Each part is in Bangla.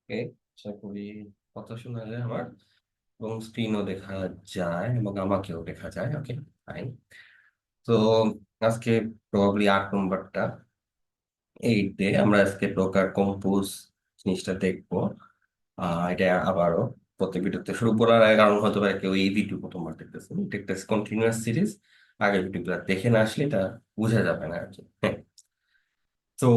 ওকে, আশা করি কথা শোনা যায় আমার, এবং স্ক্রিনও দেখা যায় এবং আমাকেও দেখা যায়। ওকে, ফাইন। তো আজকে প্রবাবলি 8 নম্বরটা, 8 ডে আমরা আজকে ডোকার কম্পোজ জিনিসটা দেখবো। এটা আবারও প্রত্যেক ভিডিওতে শুরু করার আগে, কারণ হয়তো বা কেউ এই ভিডিও প্রথমবার দেখতেছেন, এটা একটা কন্টিনিউয়াস সিরিজ। আগের ভিডিওগুলো দেখে না আসলে এটা বোঝা যাবে না আর কি। হ্যাঁ, তো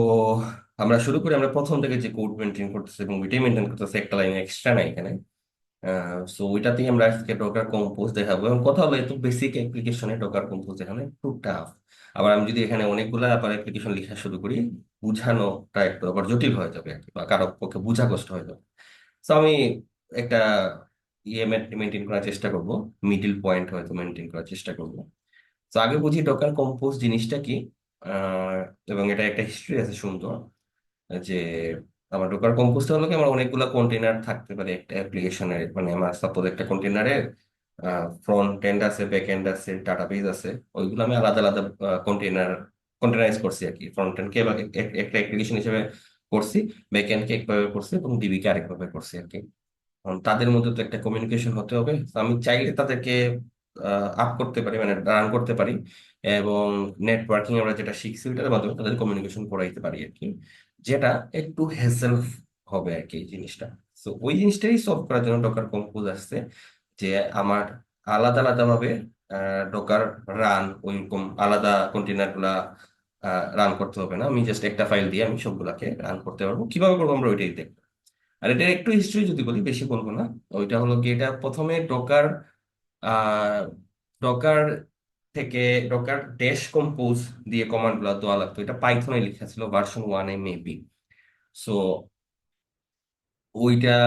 আমরা শুরু করি। আমরা প্রথম থেকে যে কোড মেনটেন করতেছি এবং ওইটাই মেনটেন করতেছি, একটা লাইন এক্সট্রা নাই এখানে। সো ওইটাতেই আমরা আজকে ডকার কম্পোজ দেখাবো, এবং কথা হলো এত বেসিক অ্যাপ্লিকেশনে ডকার কম্পোজ দেখানো একটু টাফ। আবার আমি যদি এখানে অনেকগুলা আবার অ্যাপ্লিকেশন লেখা শুরু করি, বুঝানোটা একটু আবার জটিল হয়ে যাবে আর কি, বা কারো পক্ষে বোঝা কষ্ট হয়ে যাবে। তো আমি একটা ইয়ে মেনটেন করার চেষ্টা করব, মিডিল পয়েন্ট হয়তো মেনটেন করার চেষ্টা করব। তো আগে বুঝি ডকার কম্পোজ জিনিসটা কি। আহ, এবং এটা একটা হিস্ট্রি আছে সুন্দর, যে আমার ডোকার কম্পোজটা হলো কি, আমার অনেকগুলো কন্টেনার থাকতে পারে একটা অ্যাপ্লিকেশনের। মানে আমার সাপোজ একটা কন্টেনারের ফ্রন্ট এন্ড আছে, ব্যাক এন্ড আছে, ডাটাবেজ আছে। ওইগুলো আমি আলাদা আলাদা কন্টেনারাইজ করছি আর কি। ফ্রন্ট এন্ড কে একটা অ্যাপ্লিকেশন হিসেবে করছি, ব্যাক এন্ড কে একভাবে করছি, এবং ডিবি কে আরেকভাবে করছি আর কি। কারণ তাদের মধ্যে তো একটা কমিউনিকেশন হতে হবে। তো আমি চাইলে তাদেরকে আপ করতে পারি, মানে রান করতে পারি, এবং নেটওয়ার্কিং আমরা যেটা শিখছি ওইটার মাধ্যমে তাদের কমিউনিকেশন করাইতে পারি আর কি। যেটা একটু হ্যাসেল হবে আর কি এই জিনিসটা। তো ওই জিনিসটাই সলভ করার জন্য ডকার কম্পোজ আসছে, যে আমার আলাদা আলাদা ভাবে ডকার রান, ওইরকম আলাদা কন্টেনার গুলা রান করতে হবে না। আমি জাস্ট একটা ফাইল দিয়ে আমি সবগুলাকে রান করতে পারবো। কিভাবে করবো আমরা ওইটাই দেখবো। আর এটা একটু হিস্ট্রি যদি বলি, বেশি বলবো না। ওইটা হলো কি, এটা প্রথমে ডকার আহ ডকার থেকে ডকার ড্যাশ কম্পোজ দিয়ে কমান্ড গুলো দেওয়া লাগতো। এটা পাইথনে লেখা ছিল ভার্সন 1-এ মেবি। সো ওইটা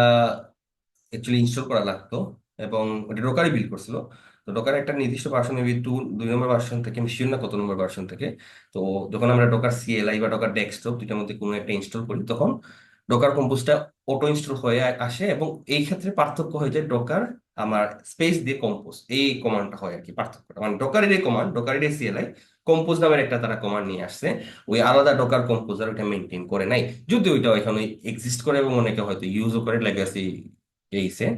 অ্যাকচুয়ালি ইনস্টল করা লাগতো, এবং ওটা ডোকারই বিল্ড করছিল। তো ডোকার একটা নির্দিষ্ট ভার্সন, মেবি 2 নম্বর ভার্সন থেকে, আমি শিওর না কত নম্বর ভার্সন থেকে। তো যখন আমরা ডোকার সিএলআই বা ডোকার ডেস্কটপ দুইটার মধ্যে কোনো একটা ইনস্টল করি, তখন ডোকার কম্পোজটা অটো ইনস্টল হয়ে আসে। এবং এই ক্ষেত্রে পার্থক্য হয়ে যায়, ডোকার আমার স্পেস দিয়ে কম্পোজ এই কমান্ডটা হয় আর কি পার্থক্যটা। মানে ডোকারের এই কমান্ড, ডোকারের এই সিএলআই, কম্পোজ নামের একটা তারা কমান্ড নিয়ে আসছে। ওই আলাদা ডোকার কম্পোজার ওইটা মেনটেন করে নাই, যদি ওইটা এখানে এক্সিস্ট করে এবং অনেকে হয়তো ইউজও করে লেগাসি এইসে।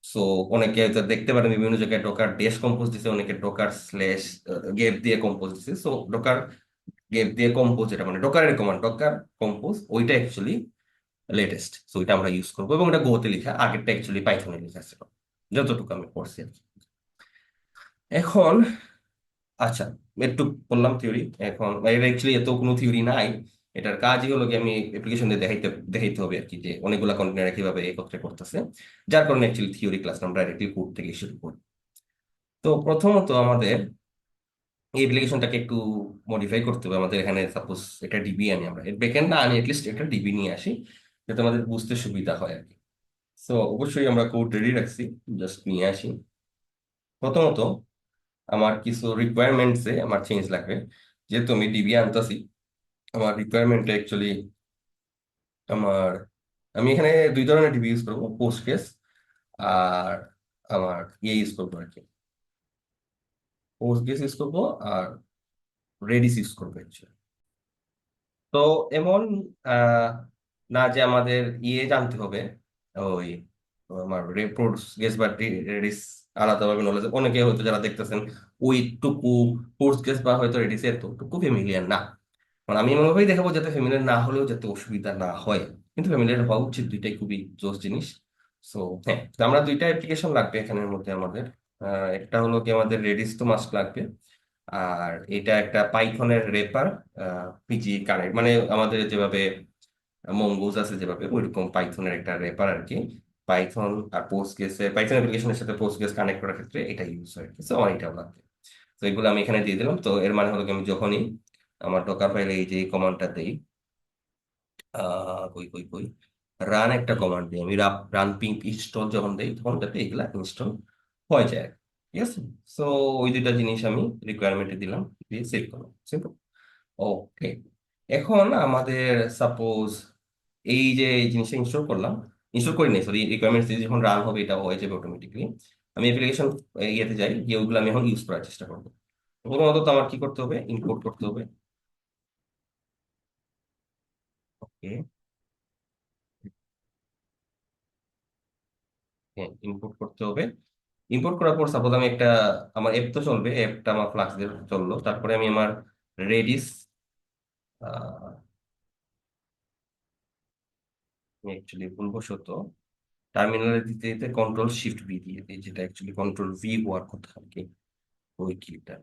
সো অনেকে হয়তো দেখতে পারেন বিভিন্ন জায়গায় ডকার ড্যাশ কম্পোজ দিছে, অনেকে ডকার স্ল্যাশ গেট দিয়ে কম্পোজ দিছে। সো ডকার গেট দিয়ে কম্পোজ, এটা মানে ডকারের কমান্ড ডকার কম্পোজ, ওইটা অ্যাকচুয়ালি লেটেস্ট। সো ওইটা আমরা ইউজ করবো, এবং এটা গোতে লেখা, আগেরটা অ্যাকচুয়ালি পাইথনে লেখা ছিল, যতটুকু আমি পড়ছি আর কি। এখন আচ্ছা, একটু বললাম থিওরি। এখন এর অ্যাকচুয়ালি এত কোনো থিওরি নাই। এটার কাজই হলো কি, আমি অ্যাপ্লিকেশন দিয়ে দেখাইতে দেখাইতে হবে আর কি, যে অনেকগুলা কন্টেনার কিভাবে একত্রে করতেছে। যার কারণে অ্যাকচুয়ালি থিওরি ক্লাস আমরা ডাইরেক্টলি কোড থেকে শুরু করি। তো প্রথমত আমাদের এই অ্যাপ্লিকেশনটাকে একটু মডিফাই করতে হবে। আমাদের এখানে সাপোজ এটা ডিবি আনি, আমরা এর ব্যাকএন্ড না আনি, এটলিস্ট একটা ডিবি নিয়ে আসি, যাতে আমাদের বুঝতে সুবিধা হয় আর কি। তো অবশ্যই আমরা কোড রেডি রাখছি, জাস্ট নিয়ে আসি। প্রথমত আমার কিছু রিকোয়ারমেন্টসে আমার চেঞ্জ লাগবে। যেহেতু আমি ডিবি আনতেছি, আমার রিকোয়ারমেন্টে অ্যাকচুয়ালি আমার, আমি এখানে 2 ধরনের ডিবি ইউজ করবো, পোস্টগ্রেস আর আমার ইয়ে ইউজ করবো আর কি, পোস্টগ্রেস ইউজ করবো আর রেডিস ইউজ করবো actually। তো এমন আহ, না যে আমাদের ইয়ে জানতে হবে, ওই আমার পোস্টগ্রেস বা রেডিস আলাদাভাবে নলেজ। অনেকে হয়তো যারা দেখতেছেন ওইটুকু পোস্টগ্রেস বা হয়তো রেডিস এতটুকু ফেমিলিয়ার না। মানে আমি এমনভাবেই দেখাবো যাতে ফ্যামিলিয়ার না হলেও যাতে অসুবিধা না হয়। কিন্তু ফ্যামিলিয়ার হওয়া উচিত, দুইটাই খুবই জোস জিনিস। সো হ্যাঁ, তো আমরা দুইটা অ্যাপ্লিকেশন লাগবে এখানের মধ্যে আমাদের। একটা হলো কি, আমাদের রেডিস তো মাস্ট লাগবে। আর এটা একটা পাইথনের রেপার, পিজি কানেক্ট, মানে আমাদের যেভাবে মঙ্গোজ আছে যেভাবে, ওইরকম পাইথনের একটা রেপার আর কি। পাইথন আর পোস্টগ্রেসের, পাইথন অ্যাপ্লিকেশনের সাথে পোস্টগ্রেস কানেক্ট করার ক্ষেত্রে এটা ইউজ হয় আর কি। সো আমার এটাও লাগবে। তো এগুলো আমি এখানে দিয়ে দিলাম। তো এর মানে হলো কি, আমি যখনই আমার ডকার ফাইলে এই যে কমান্ডটা দেই, কই কই কই, রান একটা কমান্ড দিই আমি, রান পিপ ইনস্টল যখন দেই, তখন যাতে এগুলা ইনস্টল হয়ে যায়। ঠিক আছে। সো ওই দুইটা জিনিস আমি রিকোয়ারমেন্টে দিলাম, দিয়ে সেভ করলাম, সিম্পল। ওকে, এখন আমাদের সাপোজ এই যে এই জিনিসটা ইনস্টল করলাম, ইনস্টল করি নাই সরি, রিকোয়ারমেন্টস দিয়ে যখন রান হবে এটা হয়ে যাবে অটোমেটিকলি। আমি অ্যাপ্লিকেশন ইয়েতে যাই, গিয়ে ওইগুলো আমি এখন ইউজ করার চেষ্টা করবো। প্রথমত তো আমার কি করতে হবে, ইম্পোর্ট করতে হবে। ওকে, হ্যাঁ, ইম্পোর্ট করতে হবে। ইম্পোর্ট করার পর সাপোজ আমি একটা, আমার অ্যাপ তো চলবে, অ্যাপটা আমার ফ্লাক্স দিয়ে চললো, তারপরে আমি আমার রেডিস, অ্যাকচুয়ালি ভুলবশত টার্মিনালে দিতে দিতে কন্ট্রোল শিফট ভি দিয়ে দিই, যেটা অ্যাকচুয়ালি কন্ট্রোল ভি হওয়ার কথা আর কি, ওই কিটা।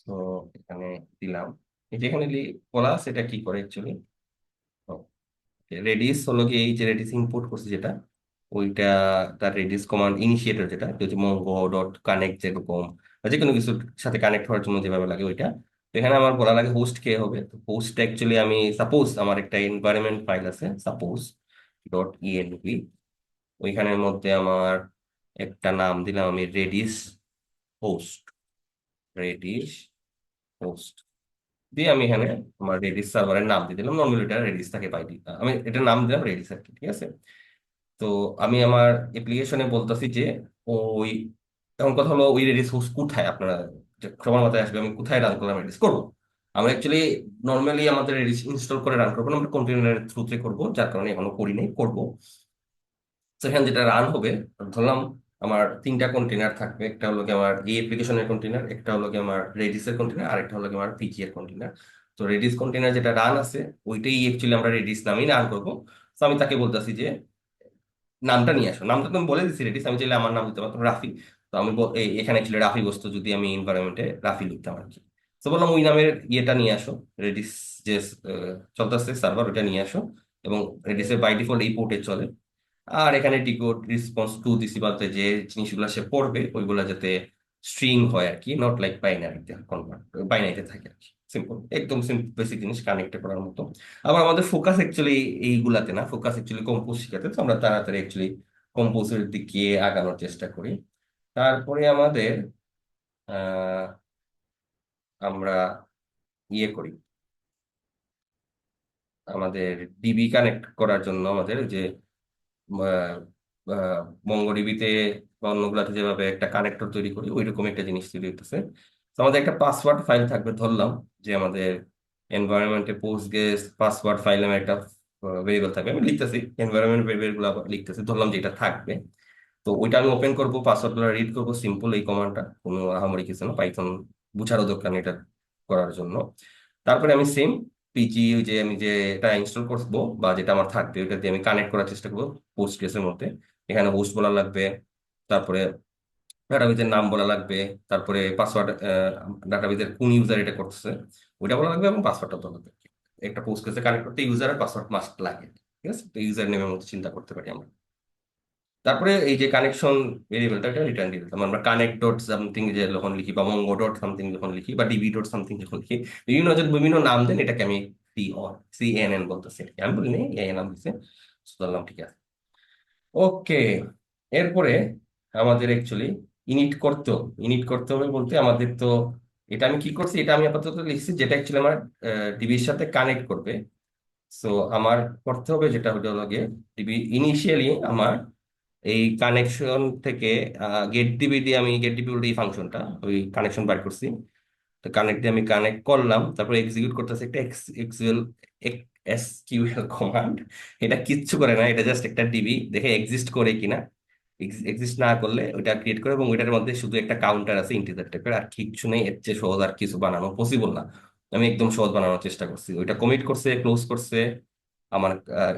তো এখানে দিলাম, এই যেখানে বলা আছে এটা কি করে অ্যাকচুয়ালি, রেডিস হলো কি, এই যে রেডিস ইম্পোর্ট করছে যেটা, ওইটা তার রেডিস কমান্ড ইনিশিয়েটর, যেটা হচ্ছে মঙ্গো ডট কানেক্ট, যেরকম বা যে কোনো কিছুর সাথে কানেক্ট হওয়ার জন্য যেভাবে লাগে ওইটা। তো এখানে আমার বলা লাগে হোস্ট কে হবে, তো হোস্ট অ্যাকচুয়ালি আমি সাপোজ আমার একটা এনভায়রনমেন্ট ফাইল আছে সাপোজ ডট ইএনভি, ওইখানের মধ্যে আমার একটা নাম দিলাম আমি রেডিস হোস্ট, রেডিস হোস্ট দিয়ে আমি এখানে আমার রেডিস সার্ভারের নাম দিয়ে দিলাম, নর্মালি এটা রেডিস থাকে পাই, আমি এটার নাম দিলাম রেডিস আর কি, ঠিক আছে। তো আমি আমার অ্যাপ্লিকেশনে বলতেছি যে ওই, এখন কথা হলো ওই রেডিস হোস্ট কোথায় আপনারা, সবার মাথায় আসবে আমি কোথায় রান করলাম রেডিস করবো। আমরা অ্যাকচুয়ালি নর্মালি আমাদের রেডিস ইনস্টল করে রান করবো না, আমরা কন্টেনারের থ্রুতে করবো, যার কারণে এখনো করি নাই, করবো। সেখানে যেটা রান হবে, ধরলাম আমার তিনটা কন্টেনার থাকবে, একটা হলো কি আমার এই অ্যাপ্লিকেশনের কন্টেনার, একটা হলো কি আমার রেডিসের কন্টেনার, আর একটা হলো কি আমার পিজি এর কন্টেনার। তো রেডিস কন্টেনার যেটা রান আছে ওইটাই অ্যাকচুয়ালি আমরা রেডিস নামেই রান করবো। তো আমি তাকে বলতেছি যে নামটা নিয়ে আসো, নামটা তো আমি বলে দিচ্ছি রেডিস, আমি চাইলে আমার নাম দিতে পারতাম রাফি। তো আমি এখানে অ্যাকচুয়ালি রাফি বস্তু, যদি আমি এনভায়রনমেন্টে রাফি লিখতাম আর কি। তো বললাম ওই নামের ইয়েটা নিয়ে আসো, রেডিস যে চলতেছে সার্ভার, ওটা নিয়ে আসো, এবং রেডিসের বাই ডিফল্ট এই পোর্টে চলে। আর এখানে ডিকোড রেসপন্স টু দিছি, বলতে যে জিনিসগুলো সে পড়বে ওইগুলা যাতে স্ট্রিং হয় আর কি, নট লাইক বাইনারিতে কনভার্ট, বাইনারিতে থাকে আর কি, সিম্পল একদম সিম্পল বেসিক জিনিস কানেক্ট করার মতো। আবার আমাদের ফোকাস অ্যাকচুয়ালি এইগুলাতে না, ফোকাস অ্যাকচুয়ালি কম্পোজ শিখাতে, তো আমরা তাড়াতাড়ি অ্যাকচুয়ালি কম্পোজের দিকে আগানোর চেষ্টা করি। তারপরে আমাদের আহ আমরা ইয়ে করি, আমাদের ডিবি কানেক্ট করার জন্য আমাদের যে মঙ্গোডিবিতে বা অন্যগুলাতে যেভাবে একটা কানেক্টর তৈরি করি, ওইরকম একটা জিনিস তৈরি হতেছে। তো আমাদের একটা পাসওয়ার্ড ফাইল থাকবে, ধরলাম যে আমাদের এনভায়রনমেন্টে পোস্টগ্রেস পাসওয়ার্ড ফাইল নামে একটা ভেরিয়েবল থাকবে, আমি লিখতেছি এনভায়রনমেন্ট ভেরিয়েবল গুলো লিখতেছি, ধরলাম যে এটা থাকবে। তো ওইটা আমি ওপেন করবো, পাসওয়ার্ড গুলো রিড করবো, সিম্পল এই কমান্ডটা, কোনো আহামরি কিছু না, পাইথন বুঝারও দরকার নেই এটা করার জন্য। তারপরে আমি সেম পিজি, যে আমি যে এটা ইনস্টল করবো বা যেটা আমার থাকবে ওইটা দিয়ে আমি কানেক্ট করার চেষ্টা করবো পোস্টগ্রেসের মধ্যে। এখানে হোস্ট বলা লাগবে, তারপরে ডাটাবেজের নাম বলা লাগবে, তারপরে পাসওয়ার্ড, ডাটাবেজের কোন ইউজার এটা করতেছে ওইটা বলা লাগবে, এবং পাসওয়ার্ডটা বলা লাগবে। একটা পোস্টগ্রেসে কানেক্ট করতে ইউজার আর পাসওয়ার্ড মাস্ট লাগে, ঠিক আছে, তো ইউজার নেমের মধ্যে চিন্তা করতে পারি আমরা। তারপরে এই যে কানেকশন ভেরিয়েবলটা এটা রিটার্ন দিয়ে দিতাম আমরা, কানেক্ট ডট সামথিং যে যখন লিখি, বা মঙ্গো ডট সামথিং যখন লিখি, বা ডিবি ডট সামথিং যখন লিখি, বিভিন্ন নাম দেন, এটাকে আমি সিএনএন বলতেছি, আমি বলিনি এই নাম দিচ্ছে, বললাম ঠিক আছে। ওকে, এরপরে আমাদের অ্যাকচুয়ালি ইনিট করতে হবে বলতে আমাদের তো, এটা আমি কি করছি, এটা আমি আপাতত লিখছি যেটা অ্যাকচুয়ালি আমার ডিবির সাথে কানেক্ট করবে। সো আমার করতে হবে যেটা হলো গিয়ে, ডিবি ইনিশিয়ালি আমার এই কানেকশন থেকে গেট ডিবি দিয়ে, আমি গেট ডিবি বলতে এই ফাংশনটা, ওই কানেকশন বার করছি। তো কানেক্ট দিয়ে আমি কানেক্ট করলাম, তারপরে এক্সিকিউট করতেছে একটা এক্সিএল এসকিউএল কমান্ড। এটা কিচ্ছু করে না, এটা জাস্ট একটা ডিবি দেখে এক্সিস্ট করে কিনা, এক্সিস্ট না করলে ওইটা ক্রিয়েট করে, এবং ওইটার মধ্যে শুধু একটা কাউন্টার আছে ইন্টিজার টাইপের, আর কিচ্ছু নেই, এর চেয়ে সহজ আর কিছু বানানো পসিবল না। আমি একদম সহজ বানানোর চেষ্টা করছি, ওইটা কমিট করছে, ক্লোজ করছে, আমার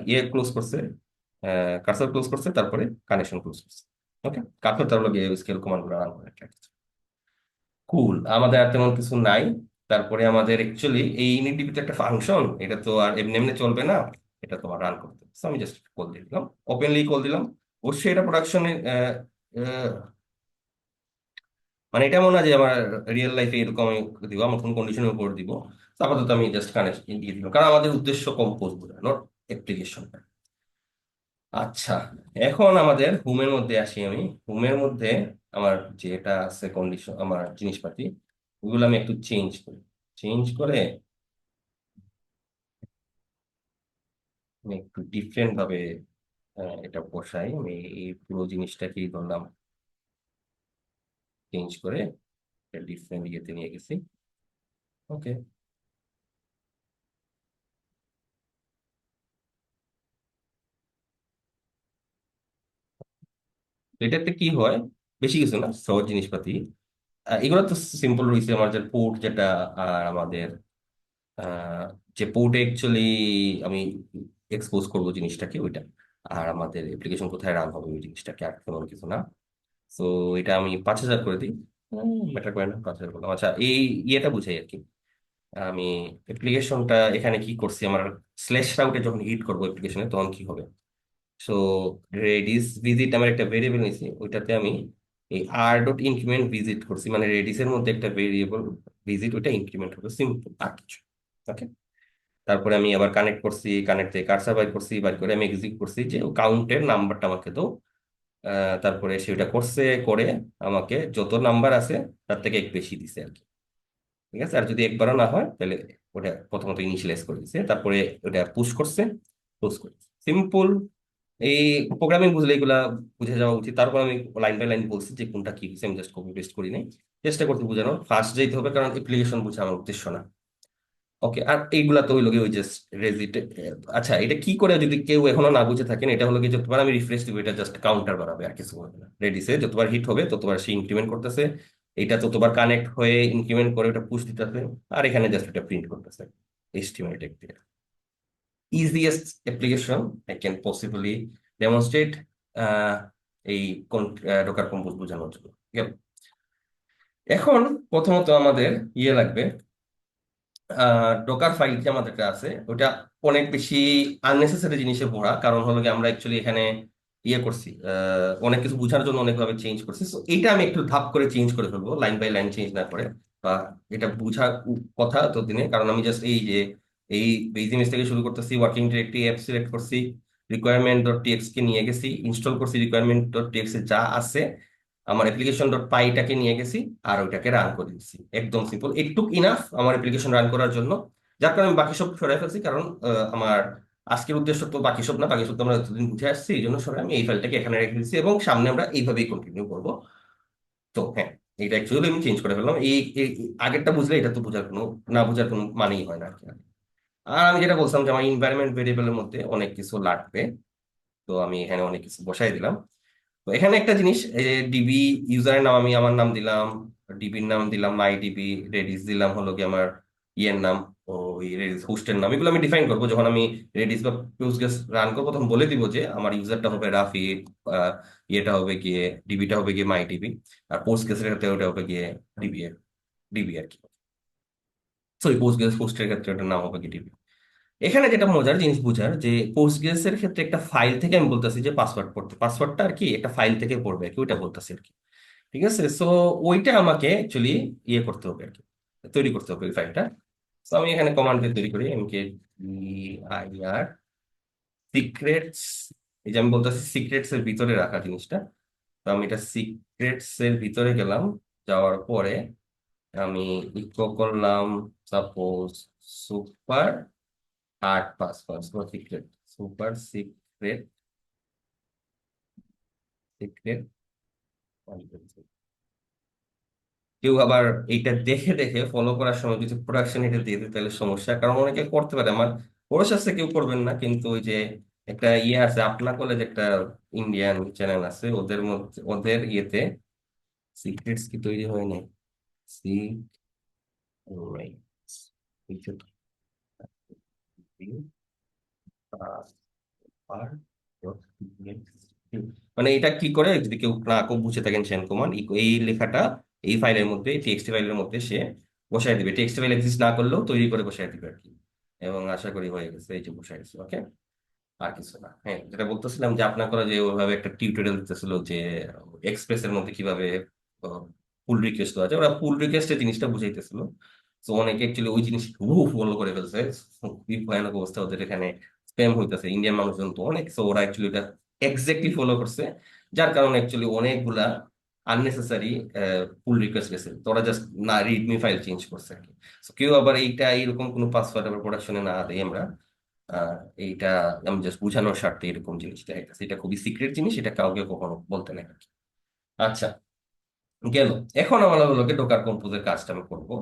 ইয়ে ক্লোজ করছে, কার্সর ক্লোজ করছে, তারপরে কানেকশন ক্লোজ করছে। ওকে, কার্সর তারপরে গিয়ে স্কেল কমান্ড গুলো রান করে। কুল, আমাদের আর তেমন কিছু নাই। তারপরে আমাদের অ্যাকচুয়ালি এই ইউনিটিভিতে একটা ফাংশন, এটা তো আর এমনি এমনি চলবে না, এটা তোমার রান করতে হবে। So আমি জাস্ট কল দিয়ে দিলাম, ওপেনলি কল দিলাম। অবশ্যই এটা প্রোডাকশনে, মানে এটা মনে হয় যে আমার রিয়েল লাইফে এরকম আমি দিব, আমার কোন কন্ডিশনের উপর দিব। তো আপাতত আমি জাস্ট কানেকশন দিয়ে দিলাম, কারণ আমাদের উদ্দেশ্য কম্পোজ বোঝা, নট অ্যাপ্লিকেশন। আচ্ছা, এখন আমাদের হোমের মধ্যে আসি আমি। হোমের মধ্যে আমার যেটা আছে কন্ডিশন, আমার জিনিসপাতি, ওগুলো আমি একটু চেঞ্জ করি। চেঞ্জ করে আমি একটু ডিফারেন্ট ভাবে এটা বসাই। আমি এই পুরো জিনিসটাকেই ধরলাম, চেঞ্জ করে ডিফারেন্ট ইয়েতে নিয়ে গেছি। ওকে, তো এটাতে কি হয়, বেশি কিছু না, সহজ জিনিসপাতি। এগুলো তো সিম্পল রয়েছে, আমার যে পোর্ট যেটা, আর আমাদের আহ, যে পোর্টে অ্যাকচুয়ালি আমি এক্সপোজ করবো জিনিসটাকে ওইটা, আর আমাদের অ্যাপ্লিকেশন কোথায় রান হবে ওই জিনিসটাকে, আর তেমন কিছু না। তো এটা আমি 5,000 করে দিই। ম্যাটার করে না, 5,000 করলাম। আচ্ছা, এই ইয়েটা বুঝাই আর কি। আমি অ্যাপ্লিকেশনটা এখানে কি করছি, আমার স্ল্যাশ রাউটে যখন হিট করবো অ্যাপ্লিকেশনে তখন কি হবে। সো রেডিস ভিজিট আমার একটা ভেরিয়েবল নিয়েছি, ওইটাতে আমি এই আর ডট ইনক্রিমেন্ট ভিজিট করছি, মানে রেডিসের মধ্যে একটা ভেরিয়েবল ভিজিট, ওইটা ইনক্রিমেন্ট হবে, সিম্পল আর কিছু। ওকে। তারপরে আমি আবার কানেক্ট করছি, কানেক্ট থেকে কার্সর বাইর করছি, বাইর করে আমি এক্সিকিউট করছি যে কাউন্টের নাম্বারটা আমাকে তো, তারপরে সেটা করছে, করে আমাকে যত নাম্বার আছে তার থেকে এক বেশি দিছে আর কি। ঠিক আছে, আর যদি একবারও না হয় তাহলে ওটা প্রথমত ইনিশিয়ালাইজ করে দিছে, তারপরে ওটা পুশ করছে, পুশ করছে, সিম্পল। এই প্রোগ্রামিং বুঝলে এগুলা বুঝে যাওয়া উচিত। তারপর আমি লাইন বাই লাইন বলছি যে কোনটা কি হয়েছে, আমি জাস্ট কপি পেস্ট করি নাই, চেষ্টা করতে বোঝানোর, ফার্স্ট যেতে হবে কারণ অ্যাপ্লিকেশন বুঝে আমার উদ্দেশ্য না। ওকে, আর এইগুলা তো হইলো গিয়ে ওই জাস্ট রেজিট। আচ্ছা, এটা কি করে যদি কেউ এখনো না বুঝে থাকেন, এটা হলো কি যতবার আমি রিফ্রেশ দিব এটা জাস্ট কাউন্টার বাড়াবে, আর কিছু হবে না। রেডিসে যতবার হিট হবে ততবার সে ইনক্রিমেন্ট করতেছে, এটা ততবার কানেক্ট হয়ে ইনক্রিমেন্ট করে ওটা পুশ দিতেছে, আর এখানে জাস্ট এটা প্রিন্ট করতেছে এইচটিএমএল ট্যাগ দিয়ে। Easiest application I can possibly demonstrate এই ডোকার কম্পোজ বোঝানোর জন্য। গেল। এখন প্রথমত আমাদের ইয়ে লাগবে, ডোকার ফাইল যে আমাদের কাছে আছে ওটা অনেক বেশি আননেসেসারি জিনিসে ভরা, কারণ হলো কি আমরা অ্যাকচুয়ালি এখানে ইয়ে করছি, অনেক কিছু বোঝার জন্য অনেকভাবে চেঞ্জ করছি। So, এইটা আমি একটু ধাপ করে চেঞ্জ করে ফেলবো, লাইন বাই লাইন চেঞ্জ না করে। বা এটা বোঝা কথা তো দিনে, কারণ আমি জাস্ট এই যে এই বেজিমস থেকে শুরু করতেছি, ওয়ার্কিং ডিরেক্টরি অ্যাপ সিলেক্ট করছি, রিকোয়ারমেন্ট ডট টিএক্স কে নিয়ে গেছি, ইনস্টল করছি, রিকোয়ারমেন্ট ডট টিএক্স এ যা আছে আমার অ্যাপ্লিকেশন ডট পাইটাকে নিয়ে গেছি, আর ওইটাকে রান করে দিচ্ছি। একদম সিম্পল, একটু ইনাফ আমার অ্যাপ্লিকেশন রান করার জন্য। যার কারণে আমি বাকি সব সরাই ফেলছি, কারণ আমার আজকের উদ্দেশ্য তো বাকি সব না, বাকি সব তো আমরা এতদিন বুঝে আসছি, এই জন্য সরাই আমি এই ফাইলটাকে এখানে রেখে দিচ্ছি, এবং সামনে আমরা এইভাবেই কন্টিনিউ করবো। তো হ্যাঁ, এটা অ্যাকচুয়ালি আমি চেঞ্জ করে ফেললাম। এই আগেরটা বুঝলে এটা তো বোঝার কোনো, না বোঝার কোনো মানেই হয় না আর কি। আর আমি যেটা বলছিলাম যে আমার এনভায়রনমেন্ট ভেরিয়েবলের মধ্যে অনেক কিছু লাগবে, তো আমি এখানে অনেক কিছু বসাই দিলাম। তো এখানে একটা জিনিস, এই যে ডিবি ইউজারের নাম আমি আমার নাম দিলাম, ডিবির নাম দিলাম মাই ডিবি, রেডিস দিলাম হলো কি আমার ইয়ের নাম, ওই রেডিস হোস্টের নাম, এগুলো আমি ডিফাইন করবো যখন আমি রেডিস বা পোস্টগ্রেস রান করবো, তখন বলে দিব যে আমার ইউজারটা হবে রাফি, ইয়েটা হবে গিয়ে ডিবিটা হবে গিয়ে মাই ডিবি, আর পোস্টগ্রেসের ক্ষেত্রে ওটা হবে গিয়ে ডিবি, ডিবি আর কি। সরি, পোস্টগ্রেস হোস্টের ক্ষেত্রে ওটার নাম হবে কি ডিবি। এখানে যেটা মজার জিনিস বুঝার, যে পোস্টগ্রেস এর ক্ষেত্রে একটা ফাইল থেকে আমি বলতেছি যে পাসওয়ার্ড পড়তে, পাসওয়ার্ডটা আর কি একটা ফাইল থেকে পড়বে আর কি, ওইটা বলতেছি আর কি। ঠিক আছে, সো ওইটা আমাকে অ্যাকচুয়ালি ইয়ে করতে হবে আর কি, তৈরি করতে হবে ওই ফাইলটা। তো আমি এখানে কমান্ড তৈরি করি, এমকে আইআর সিক্রেটস, এই যে আমি বলতেছি সিক্রেটস এর ভিতরে রাখা জিনিসটা। তো আমি এটা সিক্রেটস এর ভিতরে গেলাম, যাওয়ার পরে আমি ইকো করলাম সাপোজ সুপার আট password, secret, super secret, secret. কেউ আবার এইটা দেখে দেখে ফলো করার সময় যদি প্রোডাকশন এটা দিয়ে দিতে তাহলে সমস্যা, কারণ অনেকে করতে পারে, আমার ভরসা আছে কেউ করবেন না, কিন্তু ওই যে একটা ইয়ে আছে আপনা কলেজ, একটা ইন্ডিয়ান চ্যানেল আছে, ওদের মধ্যে ওদের ইয়েতে সিক্রেটস কি তৈরি হয় নাই, মানে এটা কি করে, যদি কেউ না কেউ বুঝে থাকেন সেন কমান্ড, এই লেখাটা এই ফাইলের মধ্যে, টিএক্সটি ফাইলের মধ্যে সে বসায় দিবে, টেক্সট ফাইল এক্সিস্ট না করলেও তৈরি করে বসায় দিবে আর কি। এবং আশা করি হয়ে গেছে, এই যে বসায় গেছে। ওকে, আর কিছু না। হ্যাঁ, যেটা বলতেছিলাম যে আপনার করা যে ওইভাবে একটা টিউটোরিয়াল দিতেছিল যে এক্সপ্রেস এর মধ্যে কিভাবে পুল রিকোয়েস্ট দেওয়া যায়, ওরা পুল রিকোয়েস্টের জিনিসটা বুঝাইতেছিল। তো অনেকে অ্যাকচুয়ালি ওই জিনিস হুবহু ফলো করে ফেলছে, খুবই ভয়ানক অবস্থা ওদের এখানে, স্প্যাম হইতেছে, ইন্ডিয়ান মানুষজন তো অনেক, তো ওরা অ্যাকচুয়ালি এটা এক্স্যাক্টলি ফলো করছে, যার কারণে অ্যাকচুয়ালি অনেকগুলা আননেসেসারি পুল রিকোয়েস্ট গেছে, তো ওরা জাস্ট না রিডমি ফাইল চেঞ্জ করছে আর কি। So, কেউ আবার এইটা এরকম কোনো পাসওয়ার্ড আবার প্রোডাকশনে না দেয় আমরা, আহ, এইটা আমি জাস্ট বোঝানোর স্বার্থে এরকম জিনিস দেখাইতেছি, এটা খুবই সিক্রেট জিনিস, এটা কাউকে কখনো বলতে নেই আর কি। আচ্ছা, গেল। এখন আমার হলো কি ডোকার কম্পোজের কাজটা আমি করবো।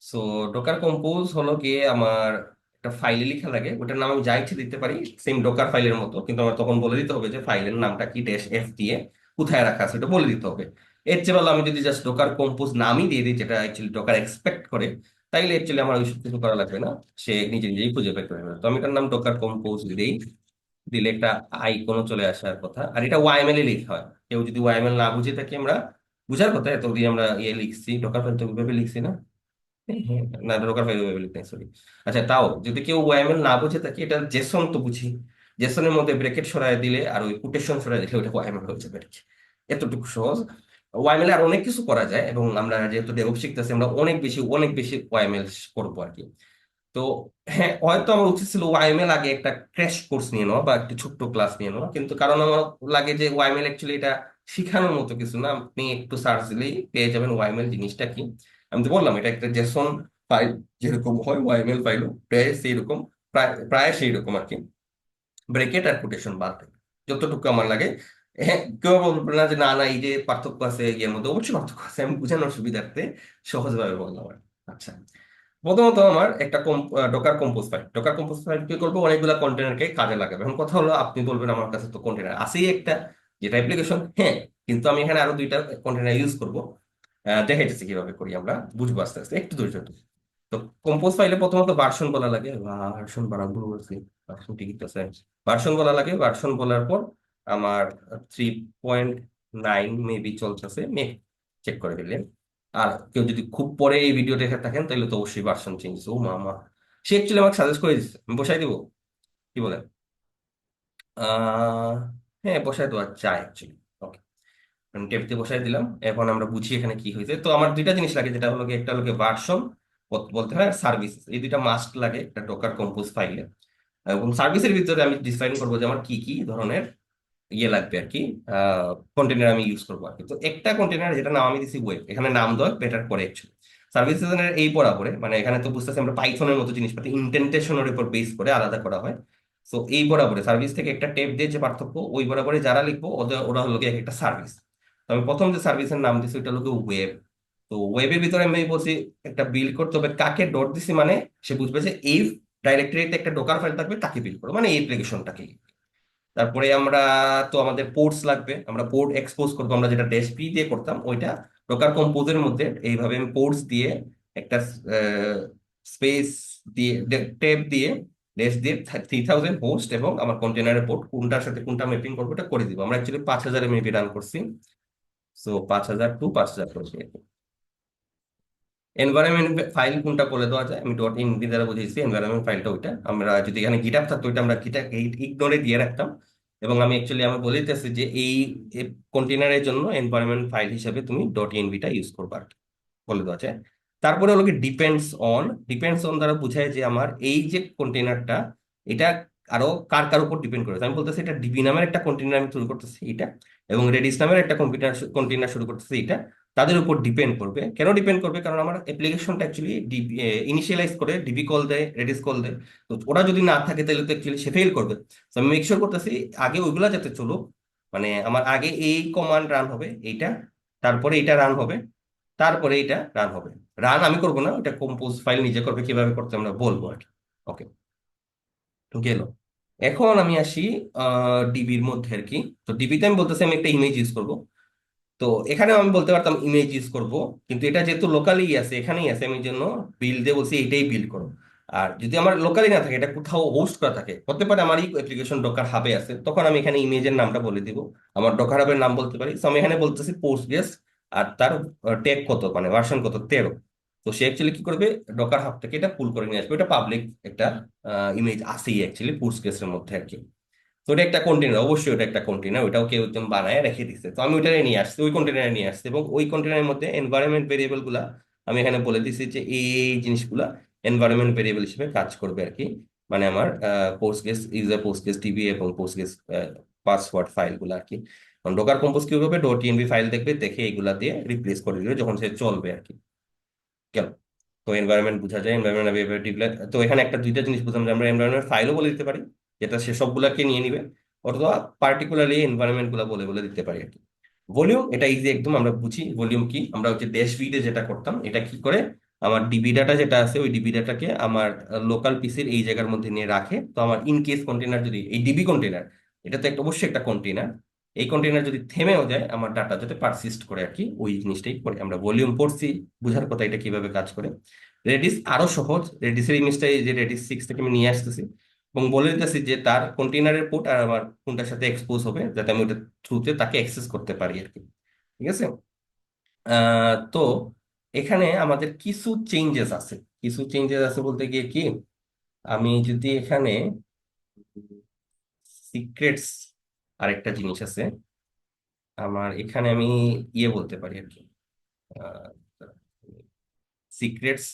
সো ডোকার কম্পোজ হলো গিয়ে আমার একটা ফাইলে লেখা লাগে, ওটার নাম আমি যা ইচ্ছে দিতে পারি, সেম ডোকার ফাইলের মতো, কিন্তু আমার তখন বলে দিতে হবে যে ফাইলের নামটা কি, ড্যাশ এফ দিয়ে কোথায় রাখা আছে এটা বলে দিতে হবে। এর চেয়ে ভালো আমি যদি জাস্ট ডোকার কম্পোজ নামই দিয়ে দিই, যেটা অ্যাকচুয়ালি ডোকার এক্সপেক্ট করে, তাইলে অ্যাকচুয়ালি আমার ওইসব কিছু করা লাগবে না, সে নিজে নিজেই খুঁজে বের করে নেবে। তো আমি এটার নাম ডোকার কম্পোজ দিই, দিলে একটা আইকনও চলে আসার কথা। আর এটা ওয়াইএমএল এ লিখা হয়, কেউ যদি ওয়াইএমএল না বুঝে থাকি, আমরা বুঝার কথা এতদিন আমরা ইয়ে লিখছি, ডোকার ফাইল তো ওইভাবে লিখছি না? হ্যাঁ, না ডোকার ফাইল ওইভাবে লিখতে সরি। আচ্ছা, তাও যদি কেউ ওয়াইএমএল না বুঝে থাকি, এটা জেসন তো বুঝি, জেসনের মধ্যে ব্রেকেট সরায় দিলে আর ওই কোটেশন সরাই দিলে ওটা ওয়াইএমএল হয়ে যাবে আর কি। এতটুকু সহজ। ওয়াইএমএল আর অনেক কিছু করা যায়, এবং আমরা যেহেতু ডেভঅপস শিখতেছি, আমরা অনেক বেশি ওয়াইএমএল করবো আর কি। তো হ্যাঁ, হয়তো আমার উচিত ছিল ওয়াইএমএল আগে একটা ক্র্যাশ কোর্স নিয়ে নেওয়া বা একটা ছোট্ট ক্লাস নিয়ে নেওয়া, কিন্তু কারণ আমার লাগে যে ওয়াইএমএল অ্যাকচুয়ালি এটা শিখানোর মতো কিছু না, আপনি একটু সার্চ দিলেই পেয়ে যাবেন ওয়াইএমএল জিনিসটা কি। আমি তো বললাম এটা একটা জেসন ফাইল, যেরকম হয় ওয়াইএমএল ফাইলও প্রায় সেই রকম, প্রায় প্রায় সেই রকম আর কি, ব্রেকেট আর কোটেশন বাদ দেয়, যতটুকু আমার লাগে। হ্যাঁ, কেউ বলবে না যে না না এই যে পার্থক্য আছে ইয়ের মধ্যে, অবশ্যই পার্থক্য আছে, আমি বোঝানোর সুবিধার্থে সহজভাবে বললাম আর কি। আচ্ছা, প্রথমত আমার একটা ডোকার কম্পোজ ফাইল, ডোকার কম্পোজ ফাইল কি করবো, অনেকগুলা কন্টেনারকে কাজে লাগাবে। এখন কথা হলো, আপনি বলবেন আমার কাছে তো কন্টেনার আছেই একটা, যেটা অ্যাপ্লিকেশন, হ্যাঁ, কিন্তু আমি এখানে আরো দুইটা কন্টেনার ইউজ করবো। দেখাইতেছি কিভাবে করি, আমরা বুঝবো আস্তে আস্তে, একটু ধৈর্য ধরুন। তো কম্পোজ ফাইলে প্রথমত ভার্সন বলা লাগে, ভার্সন বানাবো বলছি, ভার্সন টিকিট আছে, ভার্সন বলা লাগে। ভার্সন বলার পর আমার 3.9 মেবি চলতেছে, চেক করে দিলেন। আর কেউ যদি খুব পরে এই ভিডিও দেখে থাকেন, তাহলে তো অবশ্যই ভার্সন চেঞ্জ। ও মামা, সে অ্যাকচুয়ালি আমাকে সাজেস্ট করে দিচ্ছে, আমি বসাই দিব, কি বলেন? আহ হ্যাঁ, বসাই দেওয়া যায় অ্যাকচুয়ালি। ওকে, আমি টেপতে বসাই দিলাম। এখন আমরা বুঝি এখানে কি হয়েছে। তো আমার দুইটা জিনিস লাগে, যেটা হলো একটা হলো ভার্সন বলতে হয়, আর সার্ভিস, এই দুইটা মাস্ট লাগে একটা ডোকার কম্পোজ ফাইলে। এবং সার্ভিসের ভিতরে আমি ডিফাইন করবো যে আমার কি কি ধরনের ইয়ে লাগবে আর কি, কন্টেনার আমি ইউজ করবো আর কি। তো একটা কন্টেনার যেটা নাম আমি দিছি ওয়েব, এখানে নাম দেওয়া বেটার করে অ্যাকচুয়ালি। সার্ভিসের এই বরাবরে, মানে এখানে তো বুঝতেছি আমরা পাইথনের মতো জিনিসপাতি ইন্টেন্টেশনের উপর বেস করে আলাদা করা হয়। তো এই বরাবরে সার্ভিস থেকে একটা টেপ দিয়ে যে পার্থক্য, ওই বরাবরে যারা লিখবো ওদের ওরা হলো গিয়ে এক একটা সার্ভিস। তো আমি প্রথম যে সার্ভিসের নাম দিছি ওইটা হলো ওয়েব। তো ওয়েবের ভিতরে আমি বলছি একটা বিল্ড করতে হবে, কাকে ডট দিছি মানে সে বুঝবে যে এই ডাইরেক্টরিতে একটা ডোকার ফাইল থাকবে, তাকে বিল্ড করবো, মানে এই অ্যাপ্লিকেশনটাকে। তারপরে আমরা, তো আমাদের পোর্টস লাগবে, আমরা পোর্ট এক্সপোজ করবো, আমরা যেটা ড্যাশ পি দিয়ে করতাম ওইটা ডোকার কম্পোজের মধ্যে এইভাবে আমি পোর্টস দিয়ে একটা স্পেস দিয়ে ট্যাব দিয়ে ড্যাশ দিয়ে 3000 হোস্ট এবং আমার কন্টেনারের পোর্ট কোনটার সাথে কোনটা ম্যাপিং করবো এটা করে দিব। আমরা অ্যাকচুয়ালি 5000 মেপি রান করছি, সো 5000 টু 5000 করছি। এনভায়রনমেন্ট ফাইল কোনটা বলে দেওয়া যায়, আমি ডট ইনভি দ্বারা বুঝিয়েছি এনভায়রনমেন্ট ফাইলটা ওইটা। আমরা যদি এখানে গিটহাব থাকতো ওইটা আমরা গিটহাব ইগনোরে দিয়ে রাখতাম। এবং আমি অ্যাকচুয়ালি আমি বলে দিতেছি যে এই কন্টেনারের জন্য এনভায়রনমেন্ট ফাইল হিসেবে তুমি ডট ইনভিটা ইউজ করবা আর কি, বলে দেওয়া যায়। তারপরে হলো কি ডিপেন্ডস অন, ডিপেন্ডস অন দ্বারা বোঝায় যে আমার এই যে কন্টেনারটা, এটা আরো কার কার উপর ডিপেন্ড করে। আমি বলতেছি এটা ডিবি নামের একটা কন্টেনার আমি শুরু করতেছি এটা, এবং রেডিস নামের একটা কন্টেনার শুরু করতেছি এটা, তাদের উপর ডিপেন্ড করবে। কেন ডিপেন্ড করবে? কারণ আমার অ্যাপ্লিকেশনটা অ্যাকচুয়ালি ইনিশিয়ালাইজ করে ডিবি কল দেয়, রেডিস কল দেয়। তো ওরা যদি না থাকে তাহলে তো অ্যাকচুয়ালি সে ফেল করবে। তো আমি মেক শিওর করতেছি আগে ওইগুলা যাতে চলুক, মানে আমার আগে এই কমান্ড রান হবে এইটা, তারপরে এটা রান হবে, তারপরে এটা রান হবে। রান আমি করবো না, ওটা কম্পোজ ফাইল নিজে করবে, কিভাবে করতে আমরা বলবো আর কি। ওকে, গেল। এখন আমি আসি ডিবির মধ্যে আর কি। তো ডিবিতে আমি বলতেছি আমি একটা ইমেজ ইউজ করবো। তো এখানেও আমি বলতে পারতাম ইমেজ ইউজ করব, কিন্তু এটা যেহেতু লোকালি আছে, এখানেই আছে, আমি জন্য বিল্ডে বলছি এটাই বিল্ড করো। আর যদি আমার লোকালি না থাকে, এটা কোথাও হোস্ট করা থাকে, হতে পারে আমার এই অ্যাপ্লিকেশন ডকার হাবে আছে, তখন আমি এখানে ইমেজের নামটা বলে দিব, আমার ডকার হাবের নাম বলতে পারি। তো আমি এখানে বলতেছি পোস্টগ্রেস, আর তার ট্যাগ কত, মানে ভার্সন কত, 13। তো সে অ্যাকচুয়ালি কি করবে, ডকার হাব থেকে এটা পুল করে নিয়ে আসবে, এটা পাবলিক একটা ইমেজ আসেই অ্যাকচুয়ালি পোস্টগ্রেসের মধ্যে আর কি। তো ওটা একটা কন্টেনার, অবশ্যই ওটা একটা কন্টেনার, ওটাও কেউ একজন বানায় রেখে দিচ্ছে। তো আমি ওইটারে নিয়ে আসছি, ওই কন্টেনারে নিয়ে আসছি, এবং ওই কন্টেনারের মধ্যে এনভায়রনমেন্ট ভেরিয়েবল গুলা আমি এখানে বলে দিচ্ছি যে এই জিনিসগুলা এনভায়রনমেন্ট ভেরিয়েবল হিসেবে কাজ করবে আর কি। মানে আমার পোস্টগ্রেস ইউজার, পোস্টগ্রেস ডিবি এবং পোস্টগ্রেস পাসওয়ার্ড ফাইল গুলা আর কি। ডোকার কম্পোজ কি হবে, ডট ইএনভি ফাইল দেখবে, দেখে এগুলা দিয়ে রিপ্লেস করে দিবে যখন সে চলবে আর কি। গেল। তো এনভায়রনমেন্ট বোঝা যায়, এনভায়রনমেন্ট। তো এখানে একটা দুইটা জিনিস বুঝলাম যে আমরা এনভায়রনমেন্ট ফাইলও বলে দিতে পারি, যেটা সে সবগুলাকে নিয়ে নিবে, অথবা পার্টিকুলারলি এনভায়রনমেন্ট গুলা বলে বলে দিতে পারি আর কি। ভলিউম, এটা ইজি একদম, আমরা বুঝি ভলিউম কি। আমরা হচ্ছে ড্যাশ ভিডে যেটা করতাম, এটা কি করে, আমার ডিবি ডাটা যেটা আছে ওই ডিবি ডাটাকে আমার লোকাল পিসির এই জায়গার মধ্যে নিয়ে রাখে। তো আমার ইন কেস কন্টেনার, যদি এই ডিবি কন্টেনার, এটা তো একটা অবশ্যই একটা কন্টেনার, এই কন্টেনার যদি থেমেও যায় আমার ডাটা যাতে পারসিস্ট করে আর কি, ওই জিনিসটাই করে। আমরা ভলিউম পড়ছি, বুঝার কথা এটা কিভাবে কাজ করে। রেডিস আরো সহজ। রেডিসের ইমেজটাই যে রেডিস 6 থেকে আমি নিয়ে আসতেছি এবং বলে দিতেছি যে তার কন্টেনারের পোর্ট আর আমার কোনটার সাথে এক্সপোজ হবে, যাতে আমি ওটা থ্রুতে তাকে অ্যাক্সেস করতে পারি আর কি। ঠিক আছে। তো এখানে আমাদের কিছু চেঞ্জেস আছে। কিছু চেঞ্জেস আছে বলতে গিয়ে কি, আমি যদি এখানে সিক্রেটস, আরেকটা জিনিস আছে আমার এখানে, আমি ইয়ে বলতে পারি আর কি, সিক্রেটস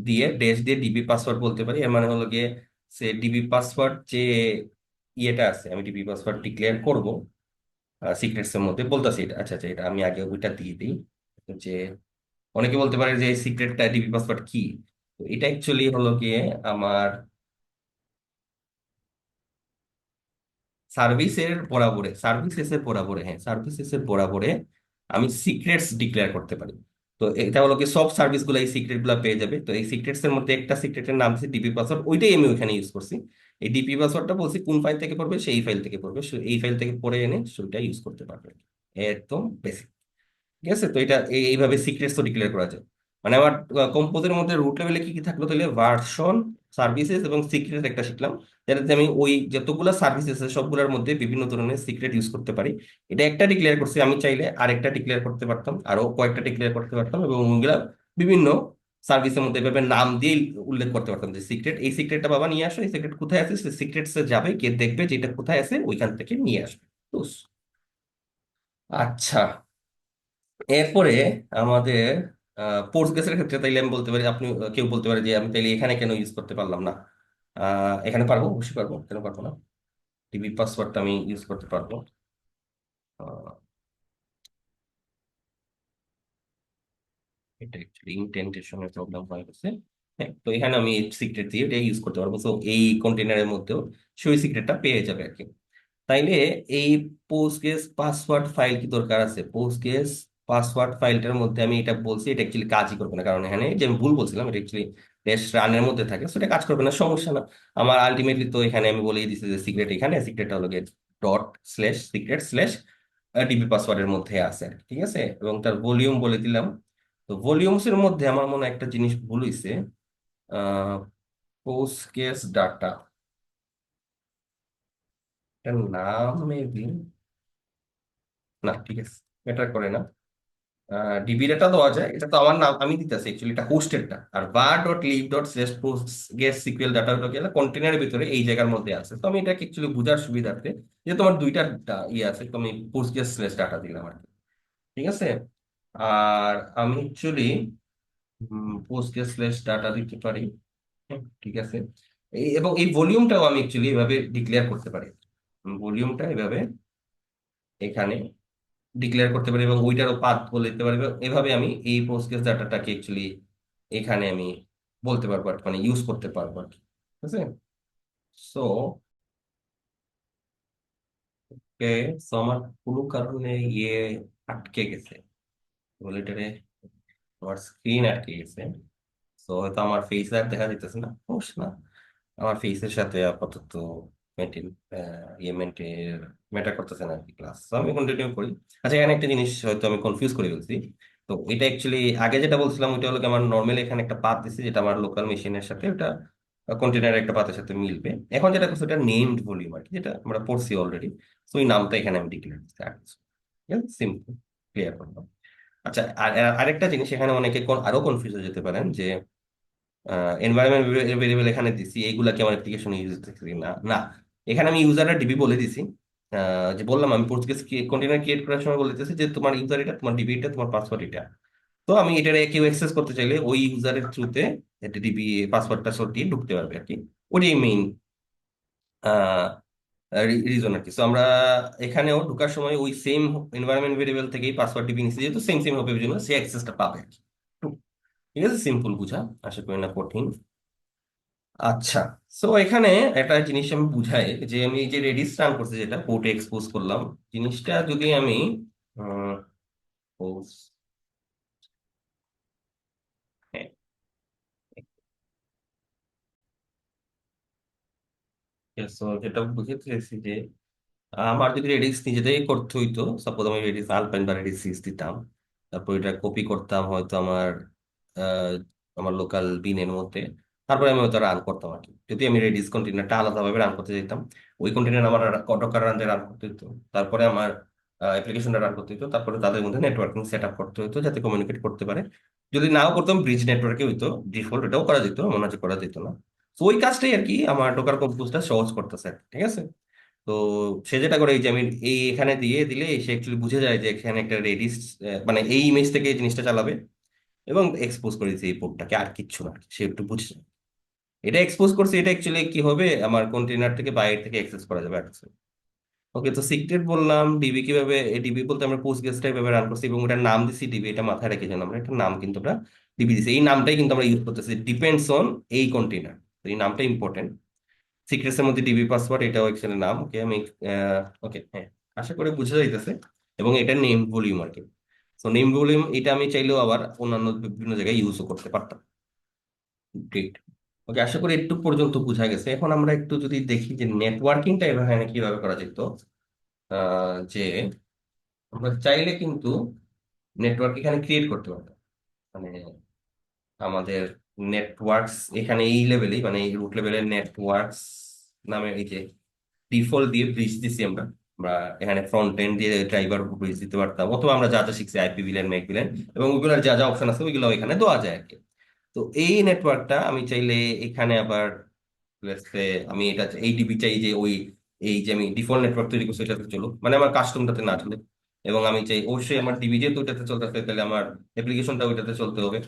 দিয়ে ড্যাশ দিয়ে ডিবি পাসওয়ার্ড বলতে পারি। এর মানে হলো গিয়ে সে ডিবি পাসওয়ার্ড যে ইয়েটা আছে, আমি ডিবি পাসওয়ার্ড ডিক্লেয়ার করব সিক্রেটস এর মধ্যে বলতেছি এটা। আচ্ছা আচ্ছা, এটা আমি আগে ওইটা দিয়ে দিই। যে অনেকে বলতে পারে যে সিক্রেটটা ডিবি পাসওয়ার্ড কি, তো এটা অ্যাকচুয়ালি হলো গিয়ে আমার সার্ভিসের বরাবরে, সার্ভিসেসের বরাবরে, হ্যাঁ সার্ভিসেসের বরাবরে আমি সিক্রেটস ডিক্লেয়ার করতে পারি। তো এটা হলো কি সব সার্ভিস গুলো এই সিক্রেট গুলা পেয়ে যাবে। তো এই সিক্রেটস এর মধ্যে একটা সিক্রেটের নাম আছে ডিপি পাসওয়ার্ড, ওইটাই আমি ওইখানে ইউজ করছি। এই ডিপি পাসওয়ার্ডটা বলছি কোন ফাইল থেকে পড়বে, সেই ফাইল থেকে পড়বে, এই ফাইল থেকে পড়ে এনে সেটা ইউজ করতে পারবে। একদম বেসিক। ঠিক আছে। তো এটা এইভাবে সিক্রেটস তো ডিক্লেয়ার করা যায়। মানে আমার কম্পোজের মধ্যে রুট লেভেলে কি কি থাকলো তাহলে, ভার্সন, সার্ভিসেস এবং সিক্রেট একটা শিখলাম, যাতে আমি ওই যতগুলো সার্ভিসেস আছে সবগুলোর মধ্যে বিভিন্ন ধরনের সিক্রেট ইউজ করতে পারি। এটা একটা ডিক্লেয়ার করছি, আমি চাইলে আরেকটা ডিক্লেয়ার করতে পারতাম, আরো কয়েকটা ডিক্লেয়ার করতে পারতাম, এবং ওইগুলা বিভিন্ন সার্ভিসের মধ্যে এভাবে নাম দিয়ে উল্লেখ করতে পারতাম যে সিক্রেট, এই সিক্রেটটা বাবা নিয়ে আসো, এই সিক্রেট কোথায় আছে, সে সিক্রেটসে যাবে, কে দেখবে যে এটা কোথায় আছে, ওইখান থেকে নিয়ে আসবে। তো আচ্ছা, এরপরে আমাদের পোস্ট গ্রেসের ক্ষেত্রে তাইলে আমি বলতে পারি, আপনি কেউ বলতে পারে যে আমি তাইলে এখানে কেন ইউজ করতে পারলাম না। এখানে পারবো, অবশ্যই পারবো, কেন পারবো না। টিভি পাসওয়ার্ডটা আমি ইউজ করতে পারবো। আহ, এটা অ্যাকচুয়ালি ইনডেন্টেশনের প্রবলেম হয়ে গেছে। হ্যাঁ, তো এখানে আমি সিক্রেট দিয়ে এটা ইউজ করতে পারবো, তো এই কন্টেনারের মধ্যেও সেই সিক্রেটটা পেয়ে যাবে আর কি। তাইলে এই পোস্টগ্রেস পাসওয়ার্ড ফাইল কি দরকার আছে? পোস্টগ্রেস পাসওয়ার্ড ফাইলটার মধ্যে আমি এটা বলছি, এটা অ্যাকচুয়ালি কাজই করবে না, কারণ এখানে যে আমি ভুল বলছিলাম, এটা অ্যাকচুয়ালি ড্যাশ রানের মধ্যে থাকে, সেটা কাজ করবে না, সমস্যা না। আমার আলটিমেটলি তো এখানে আমি বলেই দিচ্ছি যে সিক্রেট, এখানে সিক্রেটটা হলো গিয়ে dot slash secret slash DB পাসওয়ার্ডের মধ্যে আছে আর কি। ঠিক আছে, এবং তার ভলিউম বলে দিলাম। তো ভলিউমস এর মধ্যে আমার মনে হয় একটা জিনিস ভুল হয়েছে, আহ পোস্টগ্রেস ডাটা, এটার নাম মেবি, না ঠিক আছে, ম্যাটার করে না। ডিবি ডাটা দেওয়া যায়, এটা তো আমার নাম আমি দিতেছি, অ্যাকচুয়ালি এটা হোস্টেডটা। আর var dot lib dot slash postgres SQL data হলো গেলে কন্টেনারের ভিতরে এই জায়গার মধ্যে আছে। তো আমি এটাকে অ্যাকচুয়ালি বোঝার সুবিধার্থে, যে তোমার দুইটা ইয়ে আছে, তো আমি পোস্টগ্রেস স্ল্যাশ ডাটা দিলাম আর কি। ঠিক আছে। আর আমি অ্যাকচুয়ালি পোস্টগ্রেস স্ল্যাশ ডাটা দিতে পারি। হ্যাঁ, ঠিক আছে। এবং এই ভলিউমটাও আমি অ্যাকচুয়ালি এভাবে ডিক্লেয়ার করতে পারি। ভলিউমটা এভাবে এখানে ডিক্লেয়ার করতে পারি এবং ওইটারও পাথ বলে দিতে পারি, এবং এভাবে আমি এই পোস্টগ্রেস ডাটাটাকে অ্যাকচুয়ালি এখানে আমি বলতে পারবো আর কি, মানে ইউজ করতে পারবো আর কি। ঠিক আছে। সো আমার কোনো কারণে ইয়ে আটকে গেছে, বলে এটারে, আমার স্ক্রিন আটকে গেছে। তো হয়তো আমার ফেস আর দেখা যাইতেছে না, অবশ্য না, আমার ফেসের সাথে আপাতত মেনটেন ইয়ে মেনটেন ম্যাটার করতেছে না আর কি ক্লাস। তো আমি কন্টিনিউ করি। আচ্ছা, এখানে একটা জিনিস হয়তো আমি কনফিউজ করে ফেলছি। তো এটা অ্যাকচুয়ালি আগে যেটা বলছিলাম ওইটা হলো কি, আমার নর্মালি এখানে একটা পাথ দিছি যেটা আমার লোকাল মেশিনের সাথে, ওটা কন্টেনারের একটা পাথের সাথে মিলবে। এখন যেটা করছি ওটা নেমড ভলিউম আর কি, যেটা আমরা পড়ছি অলরেডি। তো ওই নামটা এখানে আমি ডিক্লেয়ার করছি, আর কিছু সিম্পল, ক্লিয়ার করলাম। আচ্ছা, আরেকটা জিনিস এখানে অনেকে আরো কনফিউজ হয়ে যেতে পারেন যে এনভায়রনমেন্ট ভেরিয়েবল এখানে দিছি, এইগুলা কি আমার অ্যাপ্লিকেশন ইউজ করতেছি না, না। এখানে আমি ইউজাররা ডিবি বলে দিছি। যে বললাম আমি পোস্টগ্রেস কন্টেনার ক্রিয়েট করার সময় বলে দিতেছি যে তোমার ইউজার এটা, তোমার ডিবি এটা, তোমার পাসওয়ার্ড এটা। তো আমি এটা কেউ অ্যাক্সেস করতে চাইলে ওই ইউজারের থ্রুতে এটা ডিবি পাসওয়ার্ডটা দিয়ে ঢুকতে পারবে আর কি। ওটাই মেইন রিজন আর কি। So আমরা এখানেও ঢোকার সময় ওই সেম এনভায়রনমেন্ট ভেরিয়েবল থেকেই পাসওয়ার্ড ডিবি নিচ্ছি, যেহেতু সেম সেম হবে ওই জন্য সে অ্যাক্সেসটা পাবে আর কি। ঠিক আছে, সিম্পল বুঝা, আশা করি না কঠিন। আচ্ছা, সো এখানে একটা জিনিস আমি বুঝাই, যে আমি এই যে রেডিস রান করছি, যেটা পোর্টে এক্সপোজ করলাম, জিনিসটা যদি আমি আহ, post- হ্যাঁ, so যেটা বুঝতে চাইছি যে আমার যদি রেডিক্স নিজেতেই করতে হইতো, সাপোজ আমি রেডিক্স আলপাইন বা রেডিক্স 6 দিতাম, তারপর এটা কপি করতাম হয়তো আহ, আমার লোকাল বিনের মধ্যে, তারপরে আমি হয়তো রান করতাম আর কি। যদি আমি রেডিক্স কন্টেনারটা আলাদাভাবে রান করতে যেতাম, ওই কন্টেনার আমার ডকার রান রান করতে হতো, তারপরে আমার অ্যাপ্লিকেশনটা রান করতে হতো, তারপরে তাদের মধ্যে নেটওয়ার্কিং সেট আপ করতে হতো যাতে কমিউনিকেট করতে পারে। যদি নাও করতাম ব্রিজ নেটওয়ার্কে হইতো, ডিফল্ট এটাও করা যেত, মনে হচ্ছে করা যেত না। তো ওই কাজটাই আর কি আমার ডোকার কম্পোজটা সহজ করতেছে আর কি, ঠিক আছে। তো সে যেটা করে এই যে আমি এই এখানে দিয়ে দিলে সে অ্যাকচুয়ালি বুঝে যায় যে এখানে একটা রেডিস, মানে এই ইমেজ থেকে এই জিনিসটা চালাবে, এবং এক্সপোজ করে দিচ্ছে এই পোর্টটাকে, আর কিচ্ছু না, সে একটু বুঝে যায়। এটা এক্সপোজ করছে, এটা অ্যাকচুয়ালি কি হবে, আমার কন্টেনার থেকে বাইরে থেকে অ্যাক্সেস করা যাবে। ওকে, তো সিক্রেট বললাম। ডিবি কিভাবে, ডিবি বলতে আমরা পোস্ট গেস্টটা এভাবে রান করছি এবং ওটার নাম দিছি ডিবি, এটা মাথায় রেখে যেন আমরা একটা নাম কিন্তু আমরা ডিবি দিছি, এই নামটাই কিন্তু আমরা ইউজ করতেছি, ডিপেন্ডস অন এই কন্টেনার। এই নামটা ইম্পর্টেন্ট। সিক্রেটস এর মধ্যে ডিবি পাসওয়ার্ড, এটাও অ্যাকচুয়ালি নাম। ওকে, আমি ওকে, হ্যাঁ, আশা করি বুঝা যাইতেছে। এবং এটা নেম ভলিউম আর কি। তো নেম ভলিউম এটা আমি চাইলেও আবার অন্যান্য বিভিন্ন জায়গায় ইউজও করতে পারতাম। গ্রেট। ওকে, আশা করি একটু পর্যন্ত বোঝা গেছে। এখন আমরা একটু যদি দেখি যে নেটওয়ার্কিংটা এভাবে কিভাবে করা যেত। যে আমরা চাইলে কিন্তু নেটওয়ার্ক এখানে ক্রিয়েট করতে পারতাম, মানে আমাদের নেটওয়ার্কস এখানে এই লেভেলেই, মানে এই রুট লেভেলের নেটওয়ার্কস নামে এই যে ডিফল্ট দিয়ে ব্রিজ দিছি আমরা। আমরা এখানে ফ্রন্ট এন্ড দিয়ে ড্রাইভার ব্রিজ দিতে পারতাম, অথবা আমরা যা যা শিখছি আইপি ভিলেন, ম্যাক ভিলেন, এবং ওইগুলোর যা যা অপশন আছে ওইগুলো এখানে দেওয়া যায় আর কি। তো এই নেটওয়ার্কটা আমি চাইলে এখানে আবার let's say আমি এটা এই ডিবি চাই যে ওই, এই যে আমি ডিফল্ট নেটওয়ার্ক তৈরি করছি ওইটাতে চলুক, মানে আমার কাস্টমটাতে না চলে। এবং আমি চাই অবশ্যই আমার ডিবি যেহেতু ওইটাতে চলতেছে, তাহলে আমার অ্যাপ্লিকেশনটা ওইটাতে চলতে হবে।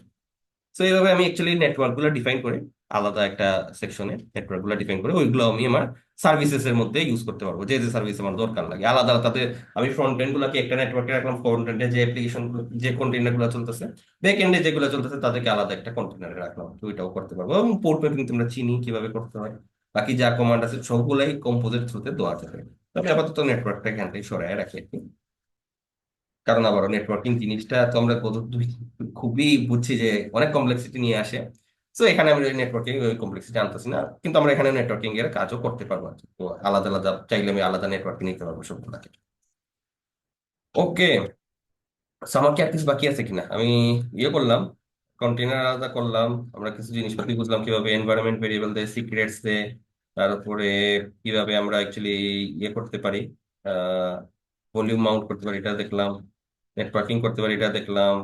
তো এইভাবে আমি অ্যাকচুয়ালি নেটওয়ার্ক গুলো ডিফাইন করে, আলাদা একটা সেকশনে নেটওয়ার্ক গুলো ডিফাইন করে ওইগুলো আমি আমার সার্ভিসেস এর মধ্যে ইউজ করতে পারবো, যে যে সার্ভিস আমার দরকার লাগে আলাদা আলাদা। তাতে আমি ফ্রন্ট এন্ড গুলোকে একটা নেটওয়ার্কে রাখলাম, ফ্রন্ট এন্ডে যে অ্যাপ্লিকেশন যে কন্টেনার গুলো চলতেছে, ব্যাক এন্ডে যেগুলো চলতেছে তাদেরকে আলাদা একটা কন্টেনারে রাখলাম। তো ওইটাও করতে পারবো, এবং পোর্ট মেপিং তোমরা চিনি কিভাবে করতে হয়। বাকি যা কমান্ড আছে সবগুলাই কম্পোজের থ্রুতে দেওয়া যাবে। তবে আপাতত নেটওয়ার্কটা এখান থেকে সরাই রাখি আর কি। কারণ আবার নেটওয়ার্কিং জিনিসটা তো আমরা খুবই বুঝছি যে অনেক কমপ্লেক্সিটি নিয়ে আসে। তো এখানে আমি নেটওয়ার্কিং ওই কমপ্লেক্সিটি আনতেছি না, কিন্তু আমরা এখানে নেটওয়ার্কিং এর কাজও করতে পারবো আর কি। তো আলাদা আলাদা চাইলে আমি আলাদা নেটওয়ার্কিং নিতে পারবো সবগুলাকে। ওকে, আমার কি আর কিছু বাকি আছে কিনা? আমি ইয়ে করলাম, কন্টেনার আলাদা করলাম, আমরা কিছু জিনিসপাতি বুঝলাম কিভাবে এনভায়রনমেন্ট ভেরিয়েবল দেয়, সিক্রেটস দেয়, তারপরে কিভাবে আমরা অ্যাকচুয়ালি ইয়ে করতে পারি, ভলিউম মাউন্ট করতে পারি এটা দেখলাম, নেটওয়ার্কিং করতে পারি এটা দেখলাম।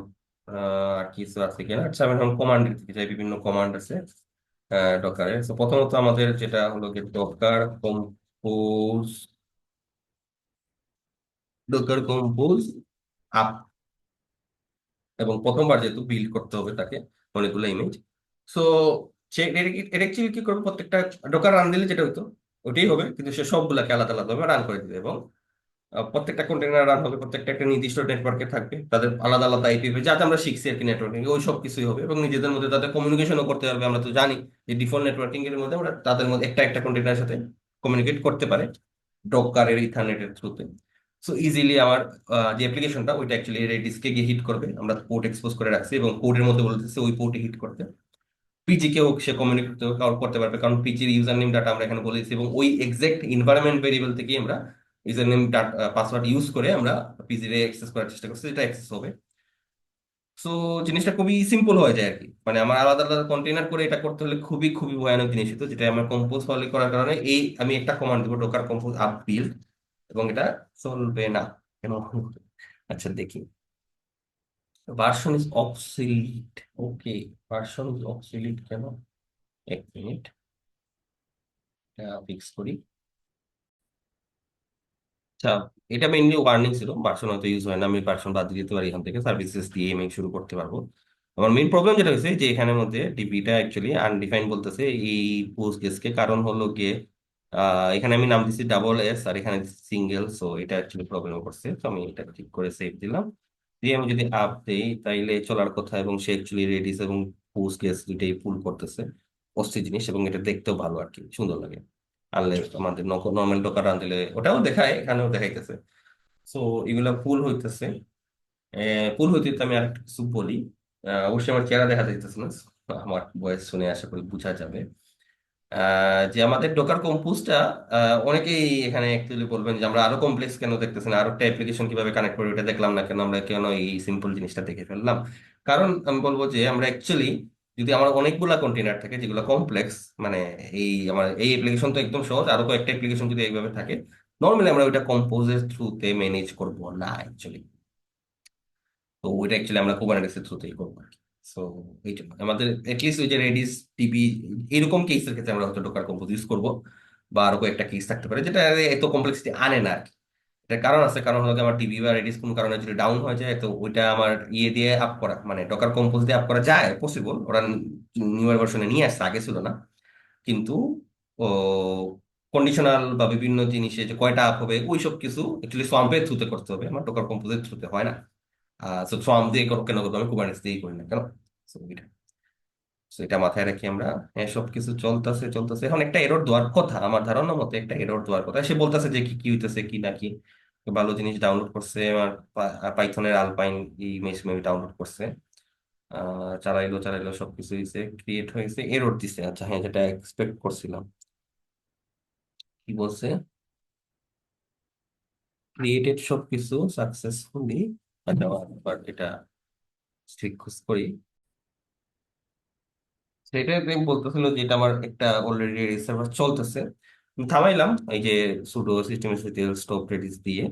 আর কিছু আছে কিনা? আচ্ছা, আমি এখন কমান্ডের দিকে যাই, বিভিন্ন কমান্ড আছে ডকারের। তো প্রথমত আমাদের যেটা হলো কি ডকার কম্পোজ আপ, এবং প্রথমবার যেহেতু বিল্ড করতে হবে তাকে অনেকগুলো ইমেজ। সো সে এটা অ্যাকচুয়ালি কি করবে, প্রত্যেকটা ডোকার রান দিলে যেটা হতো ওটাই হবে, কিন্তু সে সবগুলাকে আলাদা আলাদা ভাবে রান করে দিবে। এবং প্রত্যেকটা কন্টেনার রান হবে, প্রত্যেকটা একটা নির্দিষ্ট নেটওয়ার্কে থাকবে, তাদের আলাদা আলাদা আইপি যা যা আমরা শিখছি আর কি নেটওয়ার্কিং, ওই সব কিছুই হবে। এবং নিজেদের মধ্যে তাদের কমিউনিকেশনও করতে পারবে। আমরা তো জানি যে ডিফল্ট নেটওয়ার্কিং এর মধ্যে আমরা তাদের মধ্যে একটা একটা কন্টেনারের সাথে কমিউনিকেট করতে পারে ডকারের ইথারনেটের থ্রুতে। সো ইজিলি আমার যে অ্যাপ্লিকেশনটা ওইটা অ্যাকচুয়ালি রেডিসকে গিয়ে হিট করবে। আমরা পোর্ট এক্সপোজ করে রাখছি এবং কোডের মধ্যে বলতেছে ওই পোর্টে হিট করতে। পিজি কেও সে কমিউনিকেট করতে পারবে, কারণ পিজির ইউজার নেম ডাটা আমরা এখানে বলেছি, এবং ওই এক্সাক্ট এনভায়রনমেন্ট ভেরিয়েবল থেকে আমরা ইউজার নেম পাসওয়ার্ড ইউজ করে আমরা পিজি রে অ্যাক্সেস করার চেষ্টা করছি, যেটা অ্যাক্সেস হবে। সো জিনিসটা খুবই সিম্পল হয়ে যায় আর কি। মানে আমার আলাদা আলাদা কন্টেনার করে এটা করতে হলে খুবই খুবই ভয়ানক জিনিস হতো, যেটা আমার কম্পোজ ফলো করার কারণে এই আমি একটা কমান্ড দেবো, ডোকার কম্পোজ আপ বিল্ড, এবং এটা চলবে না কেন? আচ্ছা দেখি, version is obsolete. Okay, version is obsolete কেন? এক মিনিট, ফিক্স করি। আচ্ছা, এটা মেইনলি ওয়ার্নিং ছিল, ভার্সন হয়তো ইউজ হয় না, আমি ভার্সন বাদ দিয়ে দিতে পারি এখান থেকে, সার্ভিসেস দিয়ে আমি শুরু করতে পারবো। আমার মেইন প্রবলেম যেটা হয়েছে যে এখানের মধ্যে ডিপিটা অ্যাকচুয়ালি আনডিফাইন বলতেছে এই পোস্ট গেসকে, কারণ হলো গিয়ে এখানে আমি নাম দিচ্ছি ডাবল এস আর এখানে সিঙ্গেল, সো এটা অ্যাকচুয়ালি প্রবলেম করছে। তো আমি এটা ঠিক করে সেভ দিলাম। দিয়ে আমি যদি আপ দেই তাইলে চলার কথা, এবং সে অ্যাকচুয়ালি রেডিস এবং পোস্ট গেস দুইটাই পুল করতেছে। অস্থির জিনিস, এবং এটা দেখতেও ভালো আর কি, সুন্দর লাগে। আনলে আমাদের নর্মাল টোকা রান দিলে ওটাও দেখায়, এখানেও দেখাইতেছে। সো এগুলা ফুল হইতেছে। ফুল হইতে হইতে আমি আর কিছু বলি। অবশ্যই আমার চেহারা দেখা যাইতেছে না, আমার ভয়েস শুনে আশা করি বোঝা যাবে। যে আমাদের ডোকার কম্পোজটা অনেকেই এখানে অ্যাকচুয়ালি বলবেন যে আমরা আরো কমপ্লেক্স কেন দেখতেছেন, আরো একটা অ্যাপ্লিকেশন কিভাবে কানেক্ট করবো এটা দেখলাম না কেন, আমরা কেন এই সিম্পল জিনিসটা দেখে ফেললাম। কারণ আমি বলবো যে আমরা অ্যাকচুয়ালি যদি আমার অনেকগুলা কন্টেনার থাকে যেগুলো কমপ্লেক্স, মানে এই আমার এই অ্যাপ্লিকেশন তো একদম সহজ, আরো কয়েকটা অ্যাপ্লিকেশন যদি এইভাবে থাকে, নর্মালি আমরা ওইটা কম্পোজের থ্রুতে ম্যানেজ করবো না অ্যাকচুয়ালি। তো ওইটা অ্যাকচুয়ালি আমরা কুবারনেটিসের থ্রুতেই করবো আর কি। সো এই জন্য আমাদের এটলিস্ট ওই যে রেডিস টিপি এরকম কেসের ক্ষেত্রে আমরা হয়তো ডোকার কম্পোজ ইউজ করবো, বা আরো কয়েকটা কেস থাকতে পারে যেটা এত কমপ্লেক্সিটি আনে না আর কি। এটার কারণ আছে, কারণ হলো যে আমার টিভি বা রেডিস কোনো কারণে যদি ডাউন হয়ে যায়, তো ওইটা আমার ইয়ে দিয়ে আপ করা, মানে ডকার কম্পোজ দিয়ে আপ করা যায়, পসিবল, ওরা নিউয়ার ভার্সনে নিয়ে আসছে, আগে ছিল না। কিন্তু ও কন্ডিশনাল বা বিভিন্ন জিনিসে যে কয়টা আপ হবে ওইসব কিছু অ্যাকচুয়ালি সোয়াম্পের থ্রুতে করতে হবে, আমার ডকার কম্পোজের থ্রুতে হয় না। সোয়াম্প দিয়ে কেন করবো, আমি কুবারনেটিস দিয়েই করি না কেন। So, এটা So, এটা মাথায় রাখি আমরা। হ্যাঁ, সবকিছু চলতেছে চলতেছে, এখন একটা এরর দেওয়ার কথা, আমার ধারণা মতে একটা এরর দেওয়ার কথা, সে বলতেছে যে কি কি হইতেছে কি না কি। তো ভালো জিনিস ডাউনলোড করছে আমার, পাইথনের আলপাইন ইমেজ মেবি ডাউনলোড করছে। চালাইলো চালাইলো সবকিছু হয়েছে, ক্রিয়েট হয়েছে, এরর দিছে। আচ্ছা হ্যাঁ, যেটা এক্সপেক্ট করছিলাম। কি বলছে? ক্রিয়েটেড সবকিছু সাকসেসফুলি। আচ্ছা, বাট এটা ঠিক খোঁজ করি। সেটা আমি বলতেছিল যে এটা আমার একটা অলরেডি সার্ভার চলতেছে, আমি থামাইলাম এই যে সুডো সিস্টেম স্টপ রেডিস দিয়ে।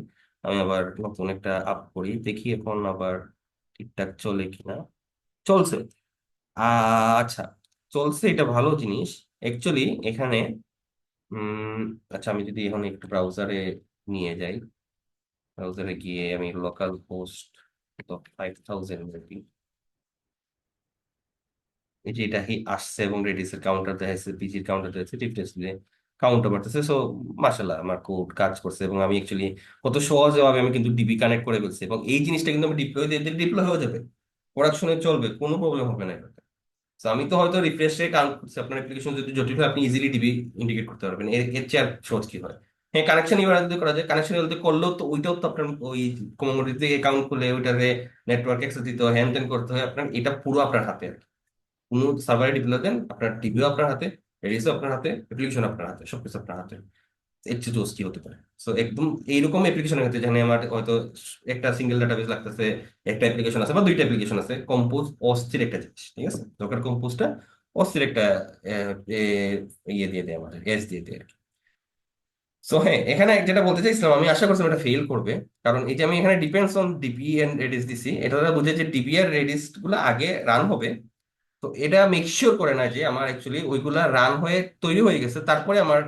আমি আবার নতুন একটা আপ করি, দেখি এখন আবার ঠিকঠাক চলে কিনা। চলছে। আচ্ছা, চলছে, এটা ভালো জিনিস অ্যাকচুয়ালি এখানে। উম আচ্ছা, আমি যদি এখন একটু ব্রাউজারে নিয়ে যাই, ব্রাউজারে গিয়ে আমি লোকাল হোস্ট 5000 এই যে এটা আসছে এবং রেডিসের কাউন্টার দেখাচ্ছে, পিজির কাউন্টার দেখাচ্ছে, টিপটেস দিয়ে কাউন্টার বাড়তেছে। সো মাশাআল্লাহ, আমার কোড কাজ করছে এবং আমি অ্যাকচুয়ালি কত সহজভাবে আমি কিন্তু ডিবি কানেক্ট করে ফেলছি, এবং এই জিনিসটা কিন্তু আমি ডিপ্লয় দিয়ে ডিপ্লয় হয়ে যাবে, প্রোডাকশনে চলবে, কোনো প্রবলেম হবে না এটাতে। তো আমি তো হয়তো রিফ্রেশে কাউন্ট করছি, আপনার অ্যাপ্লিকেশন যদি জটিল হয় আপনি ইজিলি ডিবি ইন্টিগ্রেট করতে পারবেন, এর এর চেয়ে আর সহজ কি হয়। হ্যাঁ, কানেকশন ইউআর যদি করা যায়, কানেকশন ইউআর করলেও তো ওইটাও তো আপনার ওই কমোডিটি অ্যাকাউন্ট খুলে ওইটাতে নেটওয়ার্ক অ্যাক্সেস দিতে হয়, হ্যান ত্যান করতে হয়, আপনার এটা পুরো আপনার হাতে। কোনো সার্ভারে ডিপ্লয় দেন, আপনার টিভিও আপনার হাতে, রেডিসও আপনার হাতে, অ্যাপ্লিকেশন আপনার হাতে, সবকিছু আপনার হাতে। এর চেয়ে জোস কি হতে পারে। সো একদম এইরকম অ্যাপ্লিকেশনের ক্ষেত্রে যেখানে আমার হয়তো একটা সিঙ্গেল ডাটাবেস লাগতেছে, একটা অ্যাপ্লিকেশন আছে বা দুইটা অ্যাপ্লিকেশন আছে, কম্পোজ অস্থির একটা জিনিস, ঠিক আছে, দরকার কম্পোজটা অস্থির একটা আহ, এ, ইয়ে দিয়ে দেয়, আমাদের এজ দিয়ে দেয় আর কি। সো হ্যাঁ, এখানে যেটা বলতে চাইছিলাম, আমি আশা করছিলাম এটা ফেল করবে, কারণ এই যে আমি এখানে depends on DB and Redis দিছি, এটা দ্বারা বুঝে যে ডিবি আর রেডিস গুলো আগে রান হবে। তো এটা মেক শিওর করে না যে আমার অ্যাকচুয়ালি ওইগুলা রান হয়ে তৈরি হয়ে গেছে, তারপরে আমার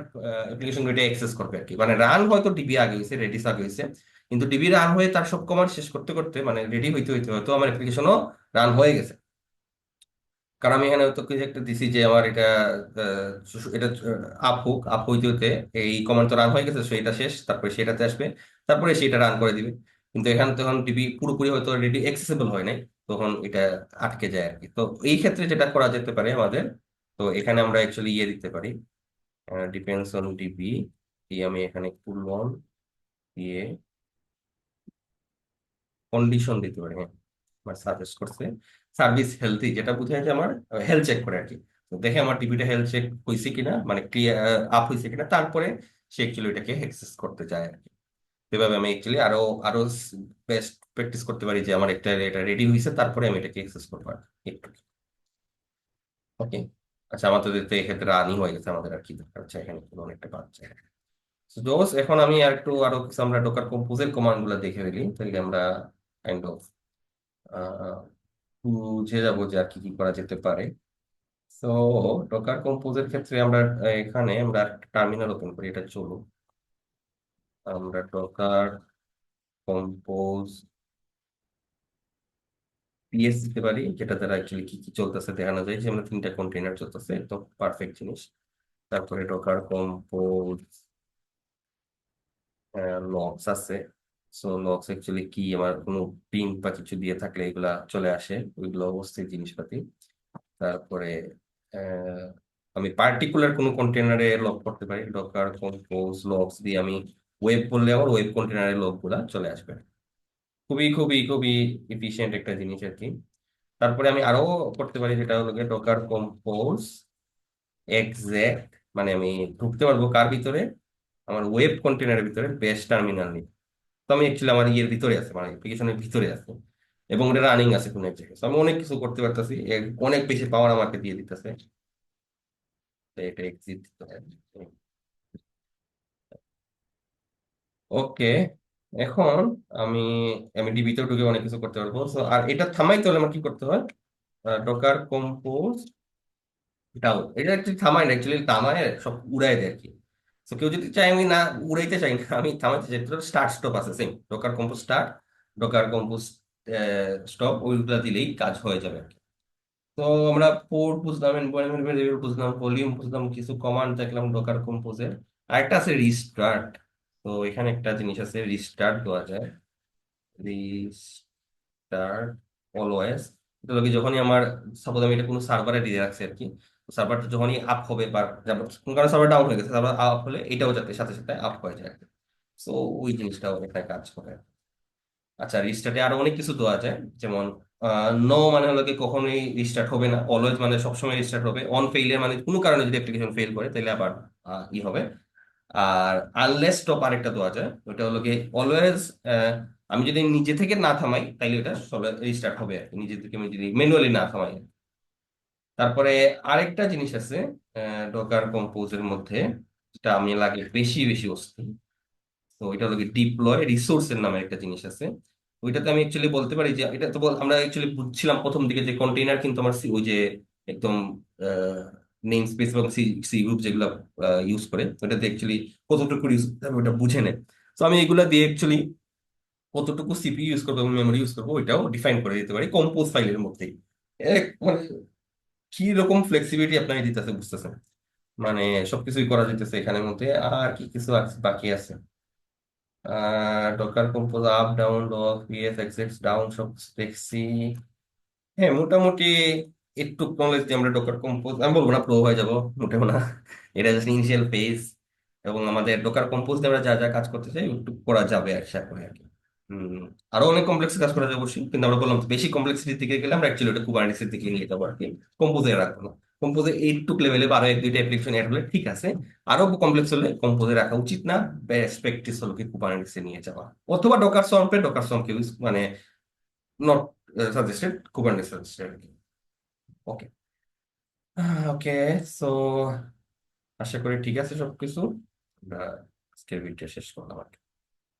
অ্যাপ্লিকেশন এটা অ্যাক্সেস করবে আর কি। মানে রান হয়তো ডিবি আগে হয়েছে, রেডিস আগে হয়েছে, কিন্তু ডিবি রান হয়ে তার সব কমান্ড শেষ করতে করতে, মানে রেডি হইতে হইতে হয়তো আমার অ্যাপ্লিকেশনও রান হয়ে গেছে। কারণ আমি এখানে তো কিছু একটা দিছি যে আমার এটা এটা আপ হোক, আপ হইতে হইতে এই কমান্ড তো রান হয়ে গেছে, সেটা শেষ, তারপরে সেটাতে আসবে, তারপরে সেটা রান করে দিবে। কিন্তু এখানে তখন ডিবি পুরোপুরি হয়তো রেডি অ্যাক্সেসিবল হয় নাই, তখন এটা আটকে যায় আর কি। তো এই ক্ষেত্রে যেটা করা যেতে পারে আমাদের, তো এখানে আমরা অ্যাকচুয়ালি ইয়ে দিতে পারি, ডিপেন্ডস অন ডিবি দিয়ে আমি এখানে কুলন দিয়ে কন্ডিশন দিতে পারি। হ্যাঁ, আমার সার্ভিস করছে, সার্ভিস হেলথি, যেটা বোঝায় যে আমার হেলথ চেক করে আর কি। তো দেখে আমার টিভিটা হেলথ চেক হয়েছে কিনা, মানে ক্লিয়ার আপ হয়েছে কিনা, তারপরে সে অ্যাকচুয়ালি এটাকে অ্যাক্সেস করতে চায় আর কি। এভাবে আমি অ্যাকচুয়ালি আরো আরো বেস্ট প্র্যাকটিস করতে পারি যে আমার একটা এটা রেডি হয়েছে, তারপরে আমি এটাকে অ্যাক্সেস করবো আর কি। একটু ওকে। আচ্ছা, আমাদের তো এক্ষেত্রে রানই হয়ে গেছে, আমাদের আর কি দরকার হচ্ছে এখানে কোনো অনেকটা পাচ্ছে। দোস্ত, এখন আমি আর একটু আরো কিছু আমরা ডোকার কম্পোজের কমান্ড গুলো দেখে ফেলি, তাহলে আমরা কাইন্ড অফ বুঝে যাবো যে আর কি কি করা যেতে পারে। তো ডকার কম্পোজের ক্ষেত্রে আমরা এখানে আমরা টার্মিনাল ওপেন করি, এটা চলো। আমরা ডকার কম্পোজ পিএস দিতে পারি, যেটা দ্বারা অ্যাকচুয়ালি কি কি চলতেছে দেখানো যায়, যে আমরা তিনটা কন্টেইনার চলতেছে, তো পারফেক্ট জিনিস। তারপরে ডকার কম্পোজ লগস আছে। সো লগস অ্যাকচুয়ালি কি, আমার কোনো পিন বা কিছু দিয়ে থাকলে এগুলা চলে আসে, ওইগুলো অবশ্যই জিনিসপাতি। তারপরে আহ, আমি পার্টিকুলার কোনো কন্টেনারে লক করতে পারি, ডকার কম্পোজ লগস দিয়ে আমি ওয়েব বললে আমার ওয়েব কন্টেনারের লক গুলা চলে আসবে। খুবই খুবই খুবই এফিশিয়েন্ট একটা জিনিস আর কি। তারপরে আমি আরো করতে পারি, যেটা হলো ডকার কম্পোজ এক্সাক্ট মানে আমি ঢুকতে পারবো কার ভিতরে, আমার ওয়েব কন্টেনারের ভিতরে বেস টার্মিনাল নিয়ে। তো আমি অ্যাকচুয়ালি আমার ইয়ের ভিতরে আছে, মানে অ্যাপ্লিকেশনের ভিতরে আছে, এবং এটা রানিং আছে কোনো এক জায়গায়। So আমি অনেক কিছু করতে পারতেছি, অনেক বেশি পাওয়ার আমাকে দিয়ে দিতেছে। তো এটা এক্সিট দিতে হয়। ওকে, এখন আমি আমি ডিবিতেও ঢুকে অনেক কিছু করতে পারবো। So আর এটা থামাইতে হলে আমার কি করতে হয়? ডকার কম্পোজ ডাউন, এটা একটু থামায় না, অ্যাকচুয়ালি থামায় সব উড়াই দেয় আর কি। তো কেউ যদি চাই, আমি না উড়াইতে চাই না, আমি থামাইতে চাই, স্টার্ট স্টপ আছে same, Docker compose start, Docker compose stop, ওইগুলা দিলেই কাজ হয়ে যাবে আর কি। তো আমরা পোর্ট বুঝলাম, এনভায়রনমেন্ট ভেরিয়েবল বুঝলাম, ভলিউম বুঝলাম, কিছু কমান্ড দেখলাম ডকার কম্পোজের। আরেকটা আছে রিস্টার্ট। তো এখানে একটা জিনিস আছে, রিস্টার্ট দেওয়া যায়, রিস্টার্ট অলওয়েজ। এটা লোকে যখনই আমার, সাপোজ আমি এটা কোনো সার্ভারে দিয়ে রাখছি আর কি, সার্ভারটা যখনই আপ হবে বা কোন কারণে সার্ভার ডাউন হয়ে গেছে, সার্ভার আপ হলে এটাও যাতে সাথে সাথে আপ হয়ে যায়। তো ওই জিনিসটাও এখানে কাজ করে। আচ্ছা, রিস্টার্টে আরো অনেক কিছু দেওয়া যায়, যেমন নো মানে হলো কি কখনোই রিস্টার্ট হবে না, অলওয়েজ মানে সবসময় রিস্টার্ট হবে, অন ফেইলিয়ার মানে কোনো কারণে যদি অ্যাপ্লিকেশন ফেল করে তাহলে আবার ই হবে। আর আনলেস স্টপ আরেকটা দেওয়া যায়, ওটা হলো কি অলওয়েজ, আমি যদি নিজে থেকে না থামাই তাইলে ওটা রিস্টার্ট হবে আর কি, নিজে থেকে আমি যদি ম্যানুয়ালি না থামাই। তারপরে আরেকটা জিনিস আছে ডকার কম্পোজের মধ্যে, যেটা আমি লাগে বেশি বেশি অস্থির। তো ওইটা হলো ডিপ্লয় রিসোর্সের নামে একটা জিনিস আছে। ওইটাতে আমি অ্যাকচুয়ালি বলতে পারি যে এটা তো আমরা অ্যাকচুয়ালি বুঝছিলাম প্রথম দিকে যে কন্টেইনার কিন্তু আমার ওই যে একদম নেম স্পেস এবং সি সি গ্রুপ যেগুলো ইউজ করে, ওইটাতে অ্যাকচুয়ালি কতটুকু ইউজ করতে হবে ওটা বুঝে নেয়। তো আমি এগুলা দিয়ে অ্যাকচুয়ালি কতটুকু সিপিইউ ইউজ করবো এবং মেমোরি ইউজ করবো ওইটাও ডিফাইন করে দিতে পারি কম্পোজ ফাইলের মধ্যেই। মানে কি রকম ফ্লেক্সিবিলিটি আপনাকে দিতেছে বুঝতেছেন, মানে সবকিছুই করা যেতেছে এখানের মধ্যে। আর কি কিছু বাকি আছে? Docker compose up down log PS exec down সব দেখছি। হ্যাঁ, মোটামুটি একটু নলেজ দিয়ে আমরা ডকার কম্পোজ, আমি বলবো না প্রো হয়ে যাব, মোটেও না। এটা জাস্ট ইনিশিয়াল ফেজ, এবং আমাদের ডকার কম্পোজ দিয়ে আমরা যা যা কাজ করতে চাই একটু করা যাবে আশা করি আর কি। হম, আরো অনেক কমপ্লেক্স কাজ করা যাবে অবশ্যই, কিন্তু আমরা বললাম তো, বেশি কমপ্লেক্সিটির দিকে গেলে আমরা অ্যাকচুয়ালি ওটা কুবারনেটিসের দিকে নিয়ে যাবো আর কি, কম্পোজে রাখবো না। কম্পোজে এইটুক লেভেলে আরো এক দুইটা অ্যাপ্লিকেশন অ্যাড হলে ঠিক আছে, আরো কমপ্লেক্স হলে কম্পোজে রাখা উচিত না। বেস্ট প্র্যাকটিস হলো কি কুবারনেটিসে নিয়ে যাওয়া, অথবা ডকার সর্মকে ইউজ মানে নট সাজেস্টেড, কুবারনেটিস সাজেস্টেড আর কি। ওকে, ওকে, সো আশা করি ঠিক আছে সবকিছু। আমরা আজকের ভিডিও শেষ করলাম আর কি।